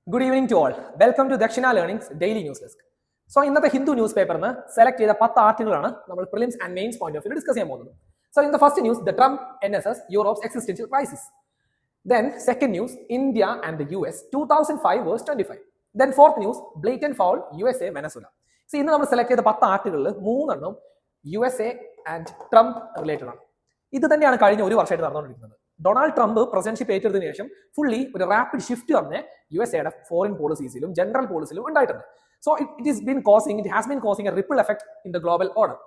Good evening to all. Welcome to Dakshina Learning's Daily News Desk. So, ഇന്നത്തെ Hindu news പേപ്പറിന് select ചെയ്ത 10 ആർട്ടിക്കിളാണ് നമ്മൾ prelims and mains point of view discuss ചെയ്യാൻ പോകുന്നത്. So, in the first news, the Trump NSS, Europe's existential crisis. Then, second news, India and the US, 2005 verse 25. Then, fourth news, blatant foul, USA, Venezuela. So, ഇന്ന് നമ്മൾ select ചെയ്ത 10 ആർട്ടിക്കിളിൽ 3 എണ്ണം USA and Trump related ആണ്. ഇത് തന്നെയാണ് കഴിഞ്ഞ ഒരു വർഷമായിട്ട് നടന്നുകൊണ്ടിരിക്കുന്നത്. ഡൊണാൾഡ് ട്രംപ് പ്രസിഡൻഷിപ്പ് ഏറ്റെടുത്തതിനു ശേഷം ഫുള്ളി ഒരു റാപ്പിഡ് ഷിഫ്റ്റ് തന്നെ USA ഫോറിൻ പോളിസീസിലും ജനറൽ പോളിസിയിലും ഉണ്ടായിട്ടുണ്ട്. So it has been causing A ripple effect in the global order.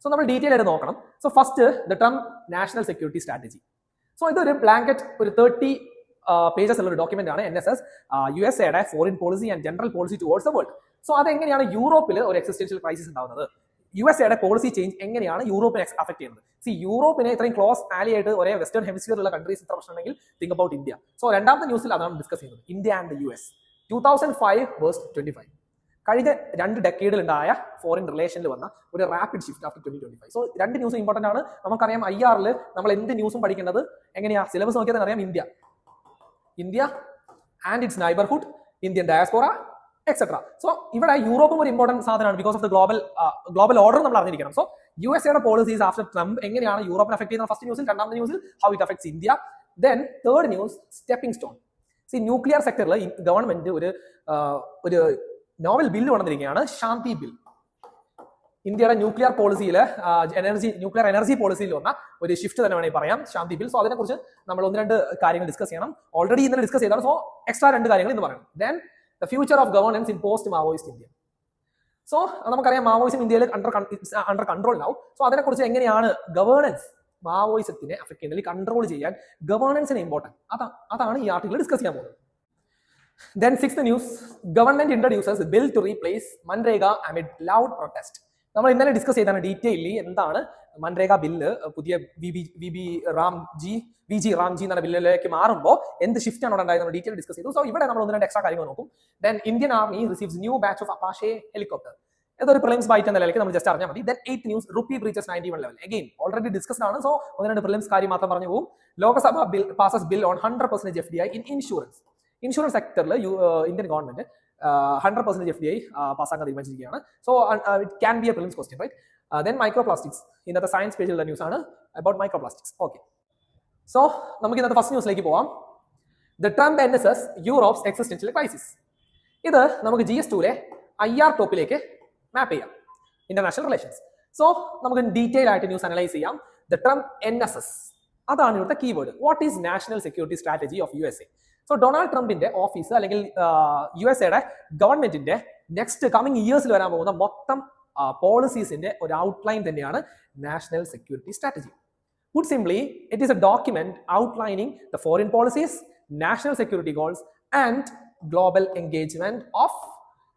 So നമ്മൾ ഡീറ്റെയിൽ ആയിട്ട് നോക്കണം. So first the Trump national security strategy. So ഇതൊരു blanket ഒരു 30 pages ഉള്ള ഒരു ഡോക്യുമെന്റ് ആണ് NSS USA foreign policy and general policy towards the world. So അതെങ്ങനെയാണ് യൂറോപ്പിൽ ഒരു എക്സിസ്റ്റൻഷ്യൽ ക്രൈസിസ് ഉണ്ടാവുന്നത്, USA പോളിസി ചേഞ്ച് എങ്ങനെയാണ് യൂറോപ്പിനെ അഫക്ട് ചെയ്യുന്നത്. യൂറോപ്പിനെ ഇത്രയും ക്ലോസ് ആലി ആയിട്ട് ഒരേ വെസ്റ്റേൺ ഹെമിസ്ഫിയറിലുള്ള കൺട്രീസ് ഇത്ര പ്രശ്നമുണ്ടെങ്കിൽ തിങ്ക് അബൌട്ട് ഇന്ത്യ. സോ രണ്ടാമത്തെ ന്യൂസിൽ അതാണ് ഡിസ്കസ് ചെയ്യുന്നത്, India and the US 2005 versus 25. കഴിഞ്ഞ 2 ഡെക്കേഡിൽ ഉണ്ടായ ഫോറിൻ റിലേഷനിൽ വന്ന ഒരു rapid shift after 2025. So 2 news important ആണ്. നമുക്കറിയാം IRൽ നമ്മൾ എന്ത് ന്യൂസും പഠിക്കേണ്ടത് എങ്ങനെയാ, സിലബസ് നോക്കിയാൽ അറിയാം, India and it's neighbourhood, Indian diaspora etcetera. So ഇവിടെ യൂറോപ്പും ഒരു ഇമ്പോർട്ടന്റ് സാധനമാണ് because of the global order നമ്മൾ അറിഞ്ഞിരിക്കണം. So USA policies after Trump എങ്ങനെയാണ് യൂറോപ്പിനെ അഫക്ട് ചെയ്യുന്നത് ഫസ്റ്റ് ന്യൂസിൽ, രണ്ടാമത്തെ ന്യൂസിൽ how it affects India. Then third news stepping stone. Nuclear സെക്ടറിൽ ഗവൺമെന്റ് ഒരു നോവൽ ബില്ല് കൊണ്ടുവന്നിരിക്കുകയാണ്, ശാന്തി ബിൽ. ഇന്ത്യയുടെ ന്യൂക്ലിയർ പോളിസിയിൽ ന്യൂക്ലിയർ എനർജി പോളിസിയിൽ വന്ന ഒരു ഷിഫ്റ്റ് തന്നെ വേണമെങ്കിൽ പറയാം, ശാന്തി ബിൽ. സോ അതിനെക്കുറിച്ച് നമ്മൾ 1-2 കാര്യങ്ങൾ ഡിസ്കസ് ചെയ്യണം. ഓൾറെഡി ഇന്നലെ ഡിസ്കസ് ചെയ്താണ്. സോ എക്സ്ട്രാ 2 കാര്യങ്ങൾ ഇന്ന് പറയണം. Then the future of governance in post Maoist India. So നമുക്കറിയാം മാവോയിസം ഇന്ത്യയിൽ അണ്ടർ കൺട്രോൾ ആവും. സോ അതിനെക്കുറിച്ച് എങ്ങനെയാണ് ഗവേണൻസ് മാവോയിസത്തിനെ അഫക്ട് ചെയ്യുന്നത്, കൺട്രോൾ ചെയ്യാൻ ഗവേണൻസിന് ഇമ്പോർട്ടൻറ്റ്, അതാണ് ഈ ആർട്ടിക്കിൾ ഡിസ്കസ് ചെയ്യാൻ പോകുന്നത്. Then sixth news, government introduces bill to replace MNREGA amid loud protest. നമ്മൾ ഇന്നലെ ഡിസ്കസ് ചെയ്താണ് ഡീറ്റെയിലി എന്താണ് മൻരേഗ ബില്ല് പുതിയ വി ജി റാംജി എന്ന ബില്ലിലേക്ക് മാറുമ്പോൾ എന്ത് ഷിഫ്റ്റ് ആണ് ഉണ്ടായത് ഡീറ്റെയിൽ ഡിസ്കസ് ചെയ്തു. സോ ഇവിടെ നമ്മൾ 1-2 എക്സ്ട്രാ കാര്യങ്ങൾ നോക്കും. Then Indian army receives new batch of Apache helicopter. ഇതൊരു പ്രിലിംസ് ബൈറ്റ് എന്ന നിലയ്ക്ക് നമ്മൾ ജസ്റ്റ് അറിഞ്ഞാൽ മതി. Then 8th news, rupee breaches 91 level. Again already discussed ആണ്. സോ 1-2 പ്രിലിംസ് കാര്യം മാത്രം പറഞ്ഞു പോകും. Lok Sabha passes bill on 100% FDI in insurance സെക്ടറിൽ ഇന്ത്യൻ ഗവൺമെന്റ് 100% FDI പാസ്സാക്കാൻ തീരുമാനിച്ചിരിക്കുകയാണ്. So it can be a prelims question, right? Then micro plastics. ഇന്നത്തെ science പേജിലുള്ള ന്യൂസ് ആണ് about micro plastics. Okay, so നമുക്ക് ഇന്നത്തെ ഫസ്റ്റ് ന്യൂസിലേക്ക് പോവാം. The Trump NSS യൂറോപ്സ് existential crisis. ഇത് നമുക്ക് GS2 IR ടോപ്പിലേക്ക് മാപ്പ് ചെയ്യാം, ഇന്റർനാഷണൽ റിലേഷൻസ്. സോ നമുക്ക് ഡീറ്റെയിൽ ആയിട്ട് ന്യൂസ് അനലൈസ് ചെയ്യാം. ദ ട്രംപ് NSS, അതാണ് ഇവിടുത്തെ keyword. What is national security strategy of USA? So Donald ട്രംപിന്റെ ഓഫീസ് അല്ലെങ്കിൽ USA ഗവൺമെന്റിന്റെ നെക്സ്റ്റ് കമ്മിങ് ഇയേഴ്സിൽ വരാൻ പോകുന്ന മൊത്തം പോളിസീസിന്റെ ഒരു ഔട്ട്ലൈൻ തന്നെയാണ് national security strategy. Put simply, it is a document outlining the foreign policies, national security goals, and global engagement of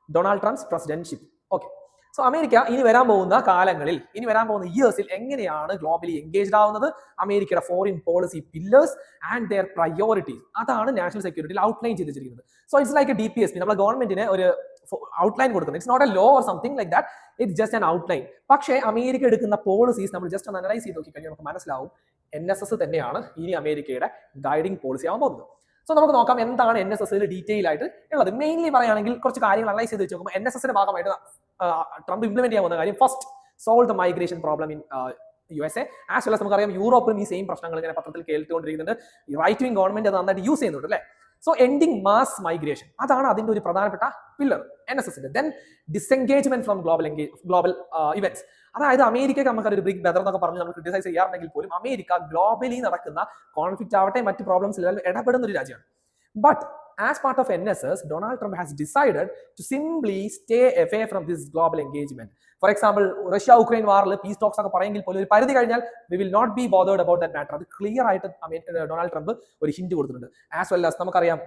Donald Trump's presidency. Okay. So, America ഇനി വരാൻ പോകുന്ന കാലങ്ങളിൽ, ഇനി വരാൻ പോകുന്ന ഇയേഴ്സിൽ എങ്ങനെയാണ് ഗ്ലോബലി എൻഗേജ്ഡ് ആവുന്നത്, അമേരിക്കയുടെ foreign policy pillars and their priorities, അതാണ് നാഷണൽ സെക്യൂരിറ്റിയിൽ ഔട്ട്ലൈൻ ചെയ്തിരിക്കുന്നത്. So it's like a DPSP. നമ്മുടെ ഗവൺമെന്റിന് ഒരു ഔട്ട്ലൈൻ കൊടുക്കുന്നത്. It's not a law or something like that, it's just an outline. പക്ഷേ അമേരിക്ക എടുക്കുന്ന പോളിസീസ് നമ്മൾ ജസ്റ്റ് ഒന്ന് അനലൈസ് ചെയ്ത് നോക്കിക്കഴിഞ്ഞാൽ നമുക്ക് മനസ്സിലാവും NSS തന്നെയാണ് ഇനി അമേരിക്കയുടെ ഗൈഡിങ് പോളിസി ആവാൻ പോകുന്നത്. സോ നമുക്ക് നോക്കാം എന്താണ് NSSൽ ഡീറ്റെയിൽ ആയിട്ട് ഉള്ളത്. മെയിൻലി പറയുകയാണെങ്കിൽ കുറച്ച് കാര്യങ്ങൾ അനലൈസ് ചെയ്ത് വെച്ച് നോക്കുമ്പോൾ NSSന്റെ ഭാഗമായിട്ട് ട്രംപ് ഇംപ്ലിമെന്റ് ചെയ്യാൻ പോകുന്ന കാര്യം, first solve the migration problem in USA as well as നമുക്കറിയാം യൂറോപ്പിലും ഈ സെയിം പ്രശ്നങ്ങൾ ഇങ്ങനെ പത്രത്തിൽ കേട്ടുകൊണ്ടിരിക്കുന്നുണ്ട്. റൈറ്റ് വിംഗ് ഗവൺമെന്റ് അത് നന്നായിട്ട് യൂസ് ചെയ്യുന്നുണ്ട് അല്ലേ. സോ എൻഡിങ് മാസ് മൈഗ്രേഷൻ, അതാണ് അതിന്റെ ഒരു പ്രധാനപ്പെട്ട പില്ലർ NSSന്റെ. Then disengagement from global events. അതായത് അമേരിക്കയ്ക്ക് നമുക്കൊരു ബിഗ് ബ്രദർ എന്നൊക്കെ പറഞ്ഞ് നമ്മൾ ക്രിട്ടിസൈസ് ചെയ്യാറുണ്ടെങ്കിൽ പോലും അമേരിക്ക ഗ്ലോബലി നടക്കുന്ന കോൺഫ്ലിക്റ്റ് ആവട്ടെ മറ്റ് പ്രോബ്ലംസിൽ ഇടപെടുന്ന ഒരു രാജ്യമാണ്. But as part of NSS, Donald Trump has decided to simply stay away from this global engagement. For example, Russia-Ukraine വാറിൽ പീസ് ടോക്സ് ഒക്കെ പറയുമെങ്കിൽ പോലും ഒരു പരിധി കഴിഞ്ഞാൽ we will not be bothered about that matter. അത് ക്ലിയർ ആയിട്ട് Donald Trump ഒരു ഹിന്റ് കൊടുത്തിട്ടുണ്ട്. ആസ് വെൽ ആസ് നമുക്കറിയാം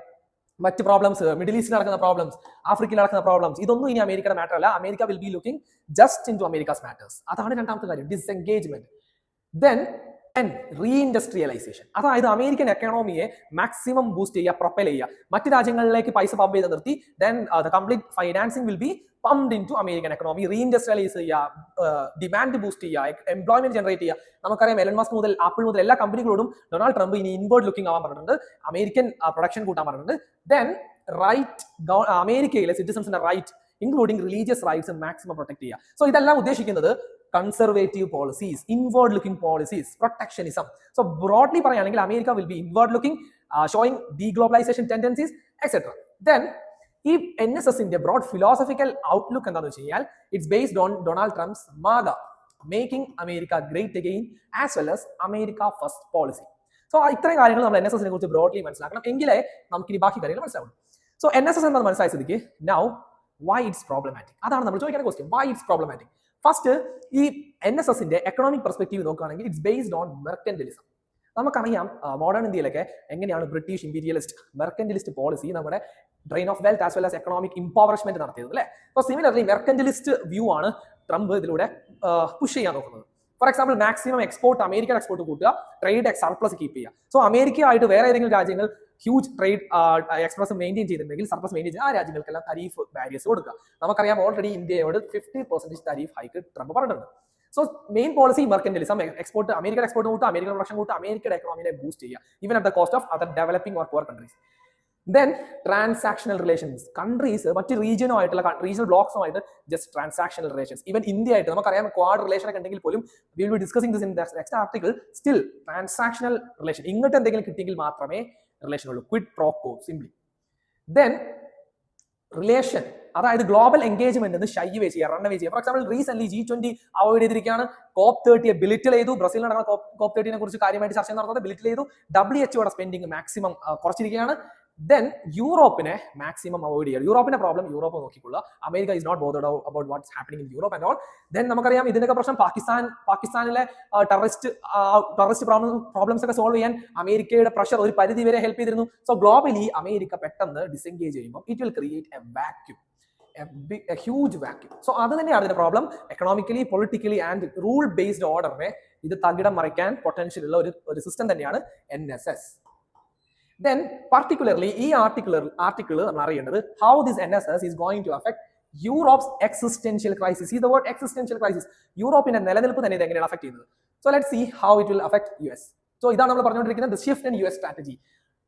മറ്റ് പ്രോബ്ലംസ്, മിഡിൽ ഈസ്റ്റിൽ നടക്കുന്ന പ്രോബ്ലംസ്, ആഫ്രിക്കയിൽ നടക്കുന്ന പ്രോബ്ലംസ്, ഇതൊന്നും ഇനി അമേരിക്കയുടെ മാറ്റർ അല്ല. America will be looking just into America's matters. അതാണ് രണ്ടാമത്തെ കാര്യം, ഡിസെൻഗേജ്മെന്റ്. ദെൻ റീഇൻഡസ്ട്രിയലൈസേഷൻ, അതായത് അമേരിക്കൻ എക്കണോമിയെ മാക്സിമം ബൂസ്റ്റ് ചെയ്യുക, പ്രൊപ്പൽ ചെയ്യുക, മറ്റ് രാജ്യങ്ങളിലേക്ക് പൈസ പമ്പ് ചെയ്ത് നിർത്തി. Then the complete financing will be pumped into American economy. Reindustrialise ചെയ്യുക, ഡിമാൻഡ് ബൂസ്റ്റ് ചെയ്യുക, എംപ്ലോയ്മെന്റ് ജനറേറ്റ് ചെയ്യുക. നമുക്കറിയാം എലൻ മസ്ക് മുതൽ ആപ്പിൾ മുതൽ എല്ലാ കമ്പനികളോടും ഡൊണാൾഡ് ട്രംപ് ഇനി ഇൻവേർഡ് ലുക്കിംഗ് ആവാൻ പറഞ്ഞിട്ടുണ്ട്, അമേരിക്കൻ പ്രൊഡക്ഷൻ കൂട്ടാൻ പറഞ്ഞിട്ടുണ്ട്. ദെൻ റൈറ്റ് അമേരിക്കയിലെ സിറ്റിസൺസിന്റെ right including religious rights maximum protect ചെയ്യുക. സോ ഇതെല്ലാം ഉദ്ദേശിക്കുന്നത് conservative policies, inward looking policies, protectionism. So broadly പറയുകയാണെങ്കിൽ America will be inward looking, showing deglobalisation tendencies etcetera. Then ഈ NSSന്റെ ബ്രോഡ് ഫിലോസഫിക്കൽ ഔട്ട്ലുക്ക് എന്താണെന്ന് വെച്ച് കഴിഞ്ഞാൽ it's based on Donald Trump's MAGA, making America great again, as well as America first policy. So ഇത്രയും കാര്യങ്ങൾ നമ്മൾ NSSനെ കുറിച്ച് ബ്രോഡ്ലി മനസ്സിലാക്കണം, എങ്കിലേ നമുക്ക് ഇനി ബാക്കി കാര്യങ്ങൾ മനസ്സിലാവും. സോ NSS എന്താണെന്ന് മനസ്സിലായ സ്ഥിതിക്ക് നൗ why it's problematic, അതാണ് നമ്മൾ ചോദിക്കുന്ന question. why it's problematic? First, ഈ NSSന്റെ എക്കണോമിക് പെർസ്പെക്റ്റീവ് നോക്കുകയാണെങ്കിൽ ഇറ്റ്സ് ബേസ്ഡ് ഓൺ മെർക്കന്റലിസം. നമുക്കറിയാം മോഡേൺ ഇന്ത്യയിലൊക്കെ എങ്ങനെയാണ് ബ്രിട്ടീഷ് ഇമ്പീരിയലിസ്റ്റ് മെർക്കന്റലിസ്റ്റ് പോളിസി നമ്മുടെ drain of wealth as well as economic empowerment നടത്തിയത് അല്ലേ. സോ സിമിലർലി മെർക്കന്റലിസ്റ്റ് വ്യൂ ആണ് ട്രംപ് ഇതിലൂടെ പുഷ് ചെയ്യാൻ നോക്കുന്നത്. For example maximum export, American export കൂട്ടുക, ട്രേഡ് സർപ്ലസ് കീപ്പ് ചെയ്യുക. സോ അമേരിക്കയായിട്ട് വേറെ ഏതെങ്കിലും രാജ്യങ്ങൾ ഹ്യൂജ് ട്രേഡ് എക്സ്പ്രസ് മെയിൻറ്റെയിൻ ചെയ്തിട്ടുണ്ടെങ്കിൽ, സർപ്ലസ് മെയിൻറ്റെയിൻ ചെയ്ത് ആ രാജ്യങ്ങൾക്കെല്ലാം താരിഫ് ബാരിയേഴ്സ് കൊടുക്കുക. നമുക്കറിയാം ഓൾറെഡി ഇന്ത്യയോട് 50% താരിഫ് ഹൈക്ക് ട്രംപ് പറഞ്ഞിട്ടുണ്ട്. So main policy mercantilism, export, American export കൂട്ടുക, അമേരിക്കൻ പ്രൊഡക്ഷൻ കൂട്ടുക, അമേരിക്കയുടെ എക്കണോമിയെ ബൂസ്റ്റ് ചെയ്യുക, even at the cost of other developing or poor countries. Then transactional relations, countries മറ്റ് റീജിയനുമായിട്ടുള്ള റീജിയണൽ ബ്ലോക്സുമായിട്ട് just transactional relations. Even India ആയിട്ട് നമുക്കറിയാം ക്വാഡ് റിലേഷൻ ഒക്കെ ഉണ്ടെങ്കിൽ പോലും we will be discussing this in next article. Still transactional relation, ഇങ്ങോട്ട് എന്തെങ്കിലും കിട്ടിയെങ്കിൽ മാത്രമേ റിലേഷൻ ഉള്ളൂ, Kwid pro quo simply. Then relation, അതായത് ഗ്ലോബൽ എൻഗേജ്മെന്റ് എന്ന് ഷൈ വേ ചെയ്യുക, റൺ വേ ചെയ്യുക. For example recent G20 avoid ചെയ്തിരിക്കുകയാണ്, COP30 ബിലിറ്റിൽ ചെയ്തു. ബ്രസീലിൽ നടക്കുന്ന COP30 കുറിച്ച് കാര്യമായിട്ട് ചർച്ച നടത്തുന്നത് ബിലിറ്റിൽ ചെയ്തു. WHO സ്പെൻഡിങ് മാക്സിമം കുറച്ചിരിക്കുകയാണ്. ദെൻ യൂറോപ്പിനെ മാക്സിമം അവോയ്ഡ് ചെയ്യുക. യൂറോപ്പിന്റെ പ്രോബ്ലം യൂറോപ്പ് നോക്കിക്കൊള്ളുക. America is not bothered about what's happening in Europe and all. Then നമുക്കറിയാം ഇതിനൊക്കെ പ്രശ്നം പാകിസ്ഥാനിലെ ടെററിസ്റ്റ് പ്രോബ്ലംസ് ഒക്കെ സോൾവ് ചെയ്യാൻ അമേരിക്കയുടെ പ്രഷർ ഒരു പരിധി വരെ ഹെൽപ്പ് ചെയ്തിരുന്നു. സോ ഗ്ലോബലി അമേരിക്ക പെട്ടെന്ന് ഡിസെൻഗേജ് ചെയ്യുമ്പോൾ it will create a vacuum, a huge vacuum. So അത് തന്നെയാണ് ഇതിന്റെ problem. Economically, politically and rule based ഓർഡറിനെ ഇത് തകിടം മറിക്കാൻ പൊട്ടൻഷ്യൽ ഉള്ള ഒരു സിസ്റ്റം തന്നെയാണ് NSS. Then particularly ഈ ആർട്ടിക്കിൾ നമ്മൾ അറിയേണ്ടത് how this NSS is going to affect Europe's existential crisis. See the word existential crisis. യൂറോപ്പിന്റെ നിലനിൽപ്പ് തന്നെ ഇത് എങ്ങനെയാണ് അഫക്ട് ചെയ്യുന്നത്. So let's see how it will affect US. So ഇതാണ് നമ്മൾ പറഞ്ഞുകൊണ്ടിരിക്കുന്നത് the shift in US strategy.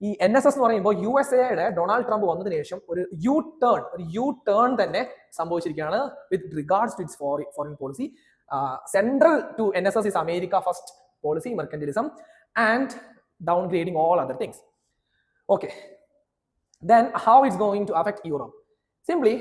ഈ NSS എന്ന് പറയുമ്പോൾ USA-യുടെ ഡൊണാൾഡ് ട്രംപ് വന്നതിന് ശേഷം ഒരു യു ടേൺ തന്നെ സംഭവിച്ചിരിക്കുകയാണ് with regards to its foreign policy. Central to NSS is America first policy, mercantilism and downgrading all other things. Okay, then how it's going to affect Europe? Simply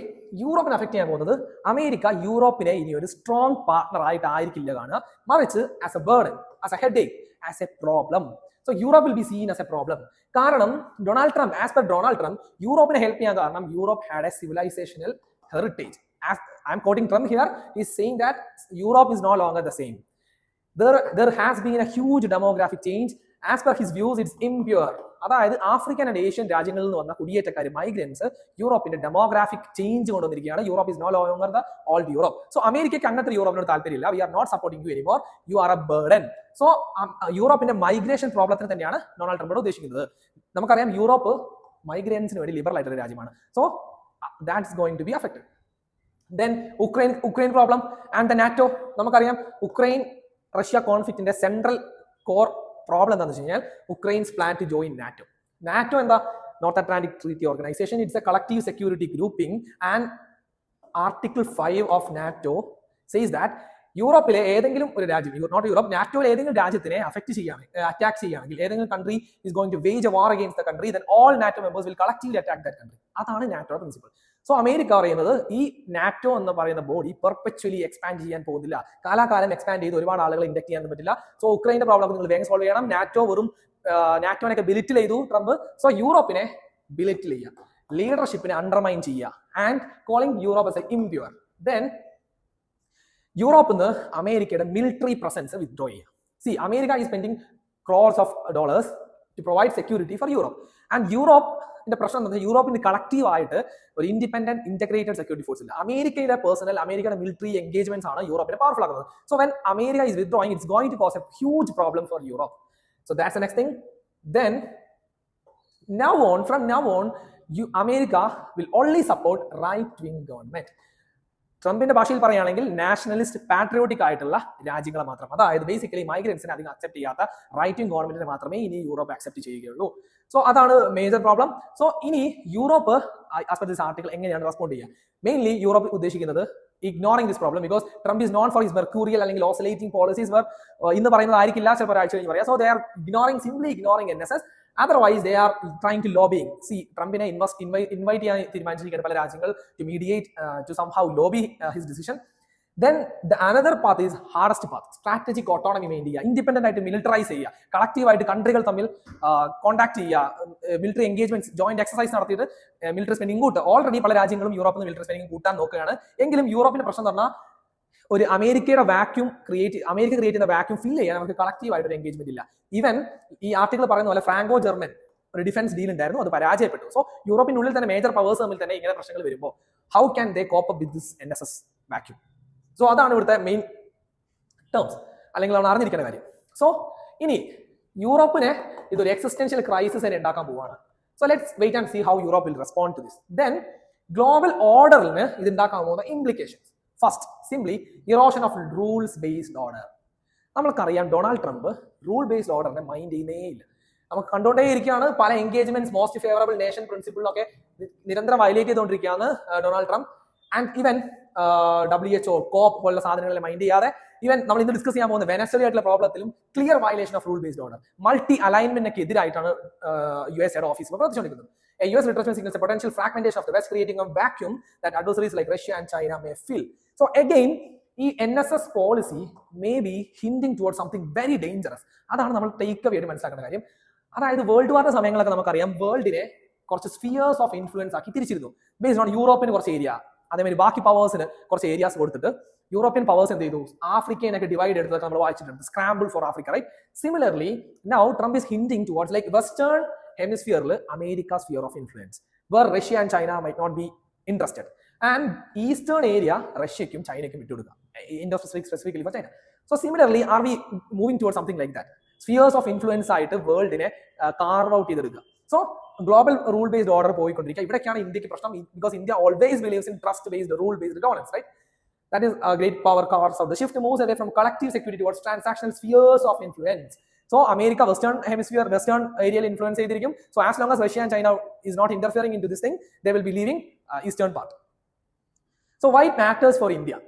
യൂറോപ്പിനെ affect ചെയ്യാൻ പോകുന്നത് America യൂറോപ്പിനെ ഇനി ഒരു strong partner ആയിട്ട് ആയിരിക്കില്ല കാണുക, മറിച്ച് as a burden, as a headache, as a problem. So Europe will be seen as a problem. കാരണം Donald Trump, as per Donald Trump, യൂറോപ്പിനെ ഹെൽപ്പ് ചെയ്യാൻ കാരണം Europe had a civilisational heritage. As I am quoting Trump here, he is saying that Europe is no longer the same. There has been a huge demographic change. As per his views, it's impure. അതായത് African and Asian രാജ്യങ്ങളിൽ നിന്ന് വന്ന കുടിയേറ്റക്കാർ, migrants, യൂറോപ്പിന്റെ demographic change കൊണ്ടുവന്നിരിക്കുകയാണ്. Europe is no longer the old Europe. So അമേരിക്കയ്ക്ക് അങ്ങനത്തെ യൂറോപ്പിനോട് താല്പര്യമില്ല. We are not supporting you anymore, you are a burden. So യൂറോപ്പിന്റെ മൈഗ്രേഷൻ പ്രോബ്ലത്തിന് തന്നെയാണ് ഡൊണാൾഡ് ട്രംപ് ഉദ്ദേശിക്കുന്നത്. നമുക്കറിയാം യൂറോപ്പ് മൈഗ്രേൻസിന് വേണ്ടി ലിബറൽ ആയിട്ടുള്ള രാജ്യമാണ്. So that's going to be affected. Then Ukraine problem and the NATO. നമുക്കറിയാം ഉക്രൈൻ റഷ്യ കോൺഫ്ലിക്റ്റിന്റെ സെൻട്രൽ കോർ പ്രോബ്ലം എന്താണെന്ന് വെച്ച് കഴിഞ്ഞാൽ Ukraine's plan to join NATO. NATO എന്താ? North Atlantic Treaty Organisation. It's a collective security grouping and article 5 of NATO says that യൂറോപ്പിലെ ഏതെങ്കിലും ഒരു രാജ്യം, നോട്ട് യൂറോപ്പ്, നാറ്റോയിലെ ഏതെങ്കിലും രാജ്യത്തിനെ അഫക്ട് ചെയ്യുകയാണെങ്കിൽ, അറ്റാക്ക് ചെയ്യുകയാണെങ്കിൽ, ഏതെങ്കിലും country is going to wage a war against the country, then all NATO members will collectively attack that country. അതാണ് നാറ്റോയുടെ പ്രിൻസിപ്പിൾ. സോ അമേരിക്ക പറയുന്നത് ഈ നാറ്റോ എന്ന് പറയുന്ന ബോഡി പെർപെച്വലി എക്സ്പാൻഡ് ചെയ്യാൻ പോകുന്നില്ല. കാലാകാലം എക്സ്പാൻഡ് ചെയ്ത് ഒരുപാട് ആളുകളെ ഇൻഡക്ട് ചെയ്യാൻ പറ്റില്ല. സോ ഉക്രൈന്റെ പ്രോബ്ലം നിങ്ങൾ വേഗം സോൾവ് ചെയ്യണം. നാറ്റോനൊക്കെ ബിലിറ്റിൽ ചെയ്തു ട്രംപ്. സോ യൂറോപ്പിനെ ബിലിറ്റിൽ ചെയ്യുക, ലീഡർഷിപ്പിനെ അണ്ടർമൈൻ ചെയ്യുക and calling Europe as a impure. Then യൂറോപ്പിൽ നിന്ന് അമേരിക്കയുടെ മിലിറ്ററി പ്രസൻസ് വിത്ഡ്രോ ചെയ്യുക. See, America is spending crores of dollars to provide security for Europe. And യൂറോപ്പിന്റെ പ്രശ്നം എന്താ? യൂറോപ്പിന് കളക്റ്റീവ് ആയിട്ട് ഒരു ഇൻഡിപെൻഡന്റ് ഇന്റഗ്രേറ്റഡ് സെക്യൂരിറ്റി ഫോഴ്സ് ഇല്ല. അമേരിക്കയുടെ അമേരിക്കയുടെ മിലിറ്ററി എൻഗേജ്മെന്റ്സ് ആണ് യൂറോപ്പിനെ പവർഫുൾ ആക്കുന്നത്. സോ വെൻ അമേരിക്ക is withdrawing, it's going to cause a huge problem for Europe. So that's the next thing. Then from now on, America will only support right-wing government. ട്രംപിന്റെ ഭാഷയിൽ പറയുകയാണെങ്കിൽ nationalist patriotic ആയിട്ടുള്ള രാജ്യങ്ങളെ മാത്രം, അതായത് basically മൈഗ്രൻസിനെ അധികം accept ചെയ്യാത്ത റൈറ്റ് വിംഗ് ഗവൺമെന്റിനെ മാത്രമേ ഇനി യൂറോപ്പ് അക്സെപ്റ്റ് ചെയ്യുകയുള്ളൂ. സോ അതാണ് മേജർ പ്രോബ്ലം. സോ ഇനി Europe as per this article എങ്ങനെയാണ് റെസ്പോണ്ട് ചെയ്യുക? മെയിൻലി യൂറോപ്പ് ഉദ്ദേശിക്കുന്നത് ignoring this problem, because Trump is known for his mercurial അല്ലെങ്കിൽ ഓസിലേറ്റിംഗ് പോളിസീസ് വേർ ഇന്ന് പറയുന്നതായിരിക്കില്ല, ചിലപ്പോൾ ഒരാഴ്ച കഴിഞ്ഞ് പറയാം. So they are simply ignoring NSS. Otherwise, they are trying to lobbying. See, Trumpine invite ചെയ്യാൻ തീരുമാനിച്ചിരിക്കുകയാണ് പല രാജ്യങ്ങൾ to mediate, to somehow lobby his decision. Then the another path is hardest path, strategic autonomy main ചെയ്യുക, independent ആയിട്ട് militarise ചെയ്യുക, collective ആയിട്ട് കൺട്രികൾ തമ്മിൽ contact ചെയ്യുക, മിലിറ്ററി എൻഗേജ്മെന്റ് ജോയിന്റ് എക്സസൈസ് നടത്തിയിട്ട് മിലിറ്ററി സ്പെൻഡിങ് കൂട്ടുക. ഓൾറെഡി പല രാജ്യങ്ങളും യൂറോപ്പിൽ നിന്ന് മിലിറ്ററി സ്പെൻഡിങ് കൂട്ടാൻ നോക്കുകയാണ്. എങ്കിലും യൂറോപ്പിന്റെ പ്രശ്നം എന്ന് പറഞ്ഞാൽ ഒരു അമേരിക്ക ക്രിയേറ്റ് ചെയ്യുന്ന വാക്യൂം ഫിൽ ചെയ്യാൻ നമുക്ക് കളക്റ്റീവ് ആയിട്ട് ഒരു എൻഗേജ്മെന്റ് ഇല്ല. ഈവൻ ഈ ആർട്ടിക്കിൾ പറയുന്ന പോലെ ഫ്രാങ്കോ ജർമ്മൻ ഒരു ഡിഫൻസ് ഡീൽ ഉണ്ടായിരുന്നു, അത് പരാജയപ്പെട്ടു. സോ യൂറോപ്പിനുള്ളിൽ തന്നെ മേജർ പവേഴ്സ് തമ്മിൽ തന്നെ ഇങ്ങനെ പ്രശ്നങ്ങൾ വരുമ്പോൾ how can they cope up with this NSS vacuum? So അതാണ് ഇവിടുത്തെ മെയിൻ ടേംസ്, അല്ലെങ്കിൽ നമ്മൾ അറിഞ്ഞിരിക്കുന്ന കാര്യം. സോ ഇനി യൂറോപ്പിനെ ഇതൊരു എക്സിസ്റ്റൻഷ്യൽ ക്രൈസിസ് തന്നെ ഉണ്ടാക്കാൻ പോവാണ്. So let's wait and see how Europe will respond to this. Then global ഓർഡറിന് ഇത് ഉണ്ടാക്കാൻ പോകുന്ന implications. First, simply erosion of rules based order. നമ്മൾക്കറിയാം ഡൊണാൾഡ് ട്രംപ് റൂൾ ബേസ്ഡ് ഓർഡറിനെ മൈൻഡ് ചെയ്യുന്നേ ഇല്ല. നമുക്ക് കണ്ടുകൊണ്ടേ ഇരിക്കുകയാണ്. പല എൻഗേജ്മെന്റ്സ്, മോസ്റ്റ് ഫേവറബിൾ നേഷൻ പ്രിൻസിപ്പിളിലൊക്കെ നിരന്തരം വയലേറ്റ് ചെയ്തുകൊണ്ടിരിക്കുകയാണ് Donald Trump. And even WHO, COP പോലുള്ള സാധനങ്ങളെ മൈൻഡ് ചെയ്യാതെ, ഈവൻ നമ്മൾ ഇന്ന് ഡിസ്കസ് ചെയ്യാൻ പോകുന്ന വെനസ്വല ആയിട്ടുള്ള പ്രോബ്ലത്തിലും clear violation of rule based order, multi അലൈൻമെന്റിനൊക്കെ എതിരായിട്ടാണ് USA ഓഫീസ് പ്രവർത്തിച്ചുകൊണ്ടിരിക്കുന്നത്. A US retracement signals a potential fragmentation of the West, creating a vacuum that adversaries like Russia and China may fill. So again, ഈ NSS policy may be ഹിൻഡിങ് toward something very dangerous. അതാണ് നമ്മൾ take away ആയിട്ട് മനസ്സിലാക്കേണ്ട കാര്യം. അതായത് world വാറിന്റെ സമയങ്ങളൊക്കെ നമുക്കറിയാം വേൾഡിനെ കുറച്ച് സ്ഫിയേഴ്സ് ഓഫ് ഇൻഫ്ലുവൻസ് ആക്കി തിരിച്ചിരുന്നു. ബേസ്ഡ് ഓൺ യൂറോപ്പിന് കുറച്ച് ഏരിയ, അതേമാതിരി ബാക്കി പവേഴ്സിന് കുറച്ച് ഏരിയാസ് കൊടുത്തിട്ട് യൂറോപ്യൻ പവേഴ്സ് എന്ത് ചെയ്തു? ആഫ്രിക്കനൊക്കെ ഡിവൈഡ് എടുത്തിട്ട് നമ്മൾ വായിച്ചിട്ടുണ്ട്, scramble for Africa, right? Similarly now Trump is ഹിൻഡിങ് ടുവേർഡ്സ് ലൈക്ക് വെസ്റ്റേൺ ഹെമിസ്ഫിയറിൽ America sphere of influence, where Russia and China might not be interested. And eastern area റഷ്യക്കും ചൈനയ്ക്കും വിട്ടുകൊടുക്കുക, Indo Pacific specifically for China. So similarly are we moving toward something like that, spheres of influence ആയിട്ട് വേൾഡിനെ carve out ചെയ്തെടുക്കുക. So global rule based order പോയിക്കൊണ്ടിരിക്കുക. ഇവിടേക്കാണ് ഇന്ത്യക്ക് പ്രശ്നം, because India always believes in trust based rule based governance, right? That is a great power carves out. The shift moves away from collective security towards transactional spheres of influence. So America, Western Hemisphere, Western areal influence ചെയ്തിരിക്കും. So as long as Russia and China is not interfering into this thing, they will be leaving Eastern part. So why it matters for India?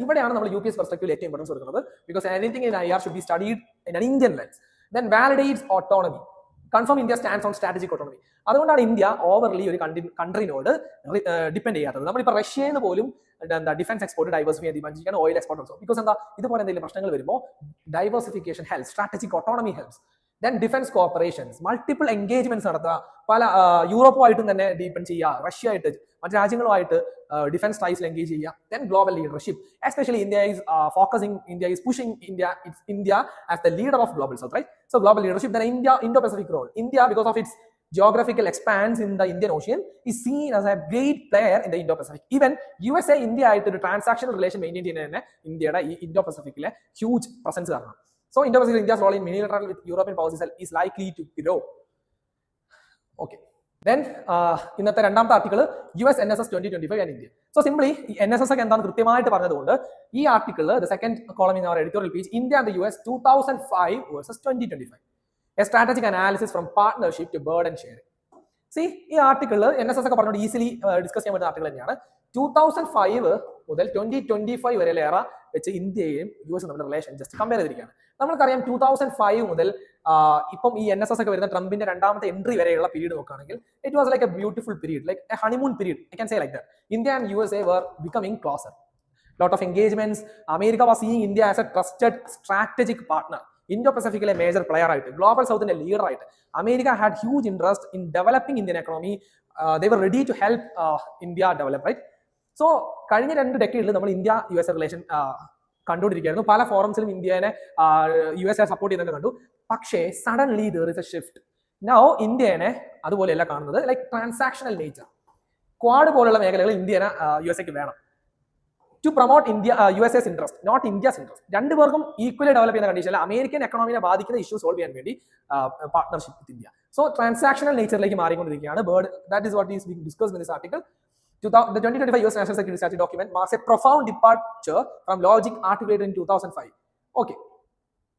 ഇവിടെയാണ് നമ്മൾ UPS പെർസ്പെക്റ്റീവിൽ ഏറ്റവും importance കൊടുക്കുന്നത്, because anything in IR should be studied in an Indian lens. Then validates autonomy. Confirm India stands on strategic autonomy. അതുകൊണ്ടാണ് India overly ഒരു കൺട്രിനോട് depend ചെയ്യാത്തത്. നമ്മളിപ്പോൾ റഷ്യയിൽ നിന്ന് പോലും എന്താ ഡിഫൻസ് എക്സ്പോർട്ട് ഡൈവേഴ്സിഫൈ ചെയ്യാൻ തീരുമാനിച്ചിരിക്കുകയാണ്, ഓയിൽ എക്സ്പോർട്ട് ഓൾസോ. ബിക്കോസ് എന്താ, ഇതുപോലെ എന്തെങ്കിലും പ്രശ്നങ്ങൾ വരുമ്പോൾ diversification helps, strategic autonomy helps. Then defence corporations, multiple engagements നടത്തുക, പല യൂറോപ്പുമായിട്ടും തന്നെ ഡീപ്പെൻഡ് ചെയ്യുക, റഷ്യ ആയിട്ട് മറ്റു രാജ്യങ്ങളുമായിട്ട് ഡിഫൻസ് ടൈസിൽ എൻഗേജ് ചെയ്യുക. Then global leadership, especially India is pushing India as the leader of global south, right? So global leadership. Then Indo Pacific role. India, because of its geographical expanse in the Indian Ocean, is seen as a great player in the Indo-Pacific. Even USA India ആയിട്ട് ഒരു transactional relation maintain ചെയ്യുന്നതിന് ഇന്ത്യയുടെ ഈ ഇൻഡോ-പസഫിക്കിലെ huge presence കാരണം. So Indo-Pacific, India's role in unilateral with European powers is likely to grow. Okay. Then ഇന്നത്തെ രണ്ടാമത്തെ article US NSS 2025 and India. So simply NSS ഒക്കെ എന്താണെന്ന് കൃത്യമായിട്ട് പറഞ്ഞതുകൊണ്ട് ഈ article the second column in our editorial page, India and the US 2005 versus 2025. A strategic analysis from partnership to burden sharing. See, ഈ article NSS ഒക്കെ പറഞ്ഞുകൊണ്ട് easily discuss ചെയ്യാൻ പറ്റുന്ന ആർട്ടിക്കിൾ തന്നെയാണ്. 2005 മുതൽ 2025 വരെയുള്ള എറ വെച്ച് ഇന്ത്യയും US തമ്മിലുള്ള റിലേഷൻ ജസ്റ്റ് കമ്പയർ ചെയ്തിരിക്കുകയാണ്. നമ്മൾക്കറിയാം 2005 മുതൽ ഇപ്പം ഈ NSS ഒക്കെ വരുന്ന ട്രംപിന്റെ രണ്ടാമത്തെ എൻട്രി വരെയുള്ള പീരീഡ് നോക്കുകയാണെങ്കിൽ it was like A beautiful period, like A honeymoon period, I can say like that. India and USA were becoming closer. Lot of engagements. America was seeing India as a trusted strategic partner. Indo-Pacificile major player ആയിട്ട്, global സൗത്തിന്റെ leader ആയിട്ട്. America had huge interest in developing Indian economy. They were ready to help India develop, right? So കഴിഞ്ഞ 2 decadal നമ്മൾ India US relation കണ്ടുകൊണ്ടിരിക്കുകയായിരുന്നു. പല ഫോറംസിലും ഇന്ത്യനെ USA support ചെയ്യുന്നൊക്കെ കണ്ടു. പക്ഷേ suddenly there is a shift. Now ഇന്ത്യനെ അതുപോലെയല്ല കാണുന്നത്, ലൈക്ക് ട്രാൻസാക്ഷണൽ നേച്ചർ. ക്വാഡ് പോലുള്ള മേഖലകൾ ഇന്ത്യനെ USA വേണം to promote USA's interest, not India's interest. രണ്ടുപേർക്കും ഈക്വലി ഡെവലപ്പ് ചെയ്യുന്ന കണ്ടീഷനിൽ അമേരിക്കൻ എക്കണോമിനെ ബാധിക്കുന്ന ഇഷ്യൂ സോൾവ് ചെയ്യാൻ വേണ്ടി partnership with India. So transactional നേച്ചറിലേക്ക് മാറിക്കൊണ്ടിരിക്കുകയാണ്. That is what is being discussed in this article. The 2025 US National Security Strategy document marks a profound departure from logic articulated in 2005. Okay.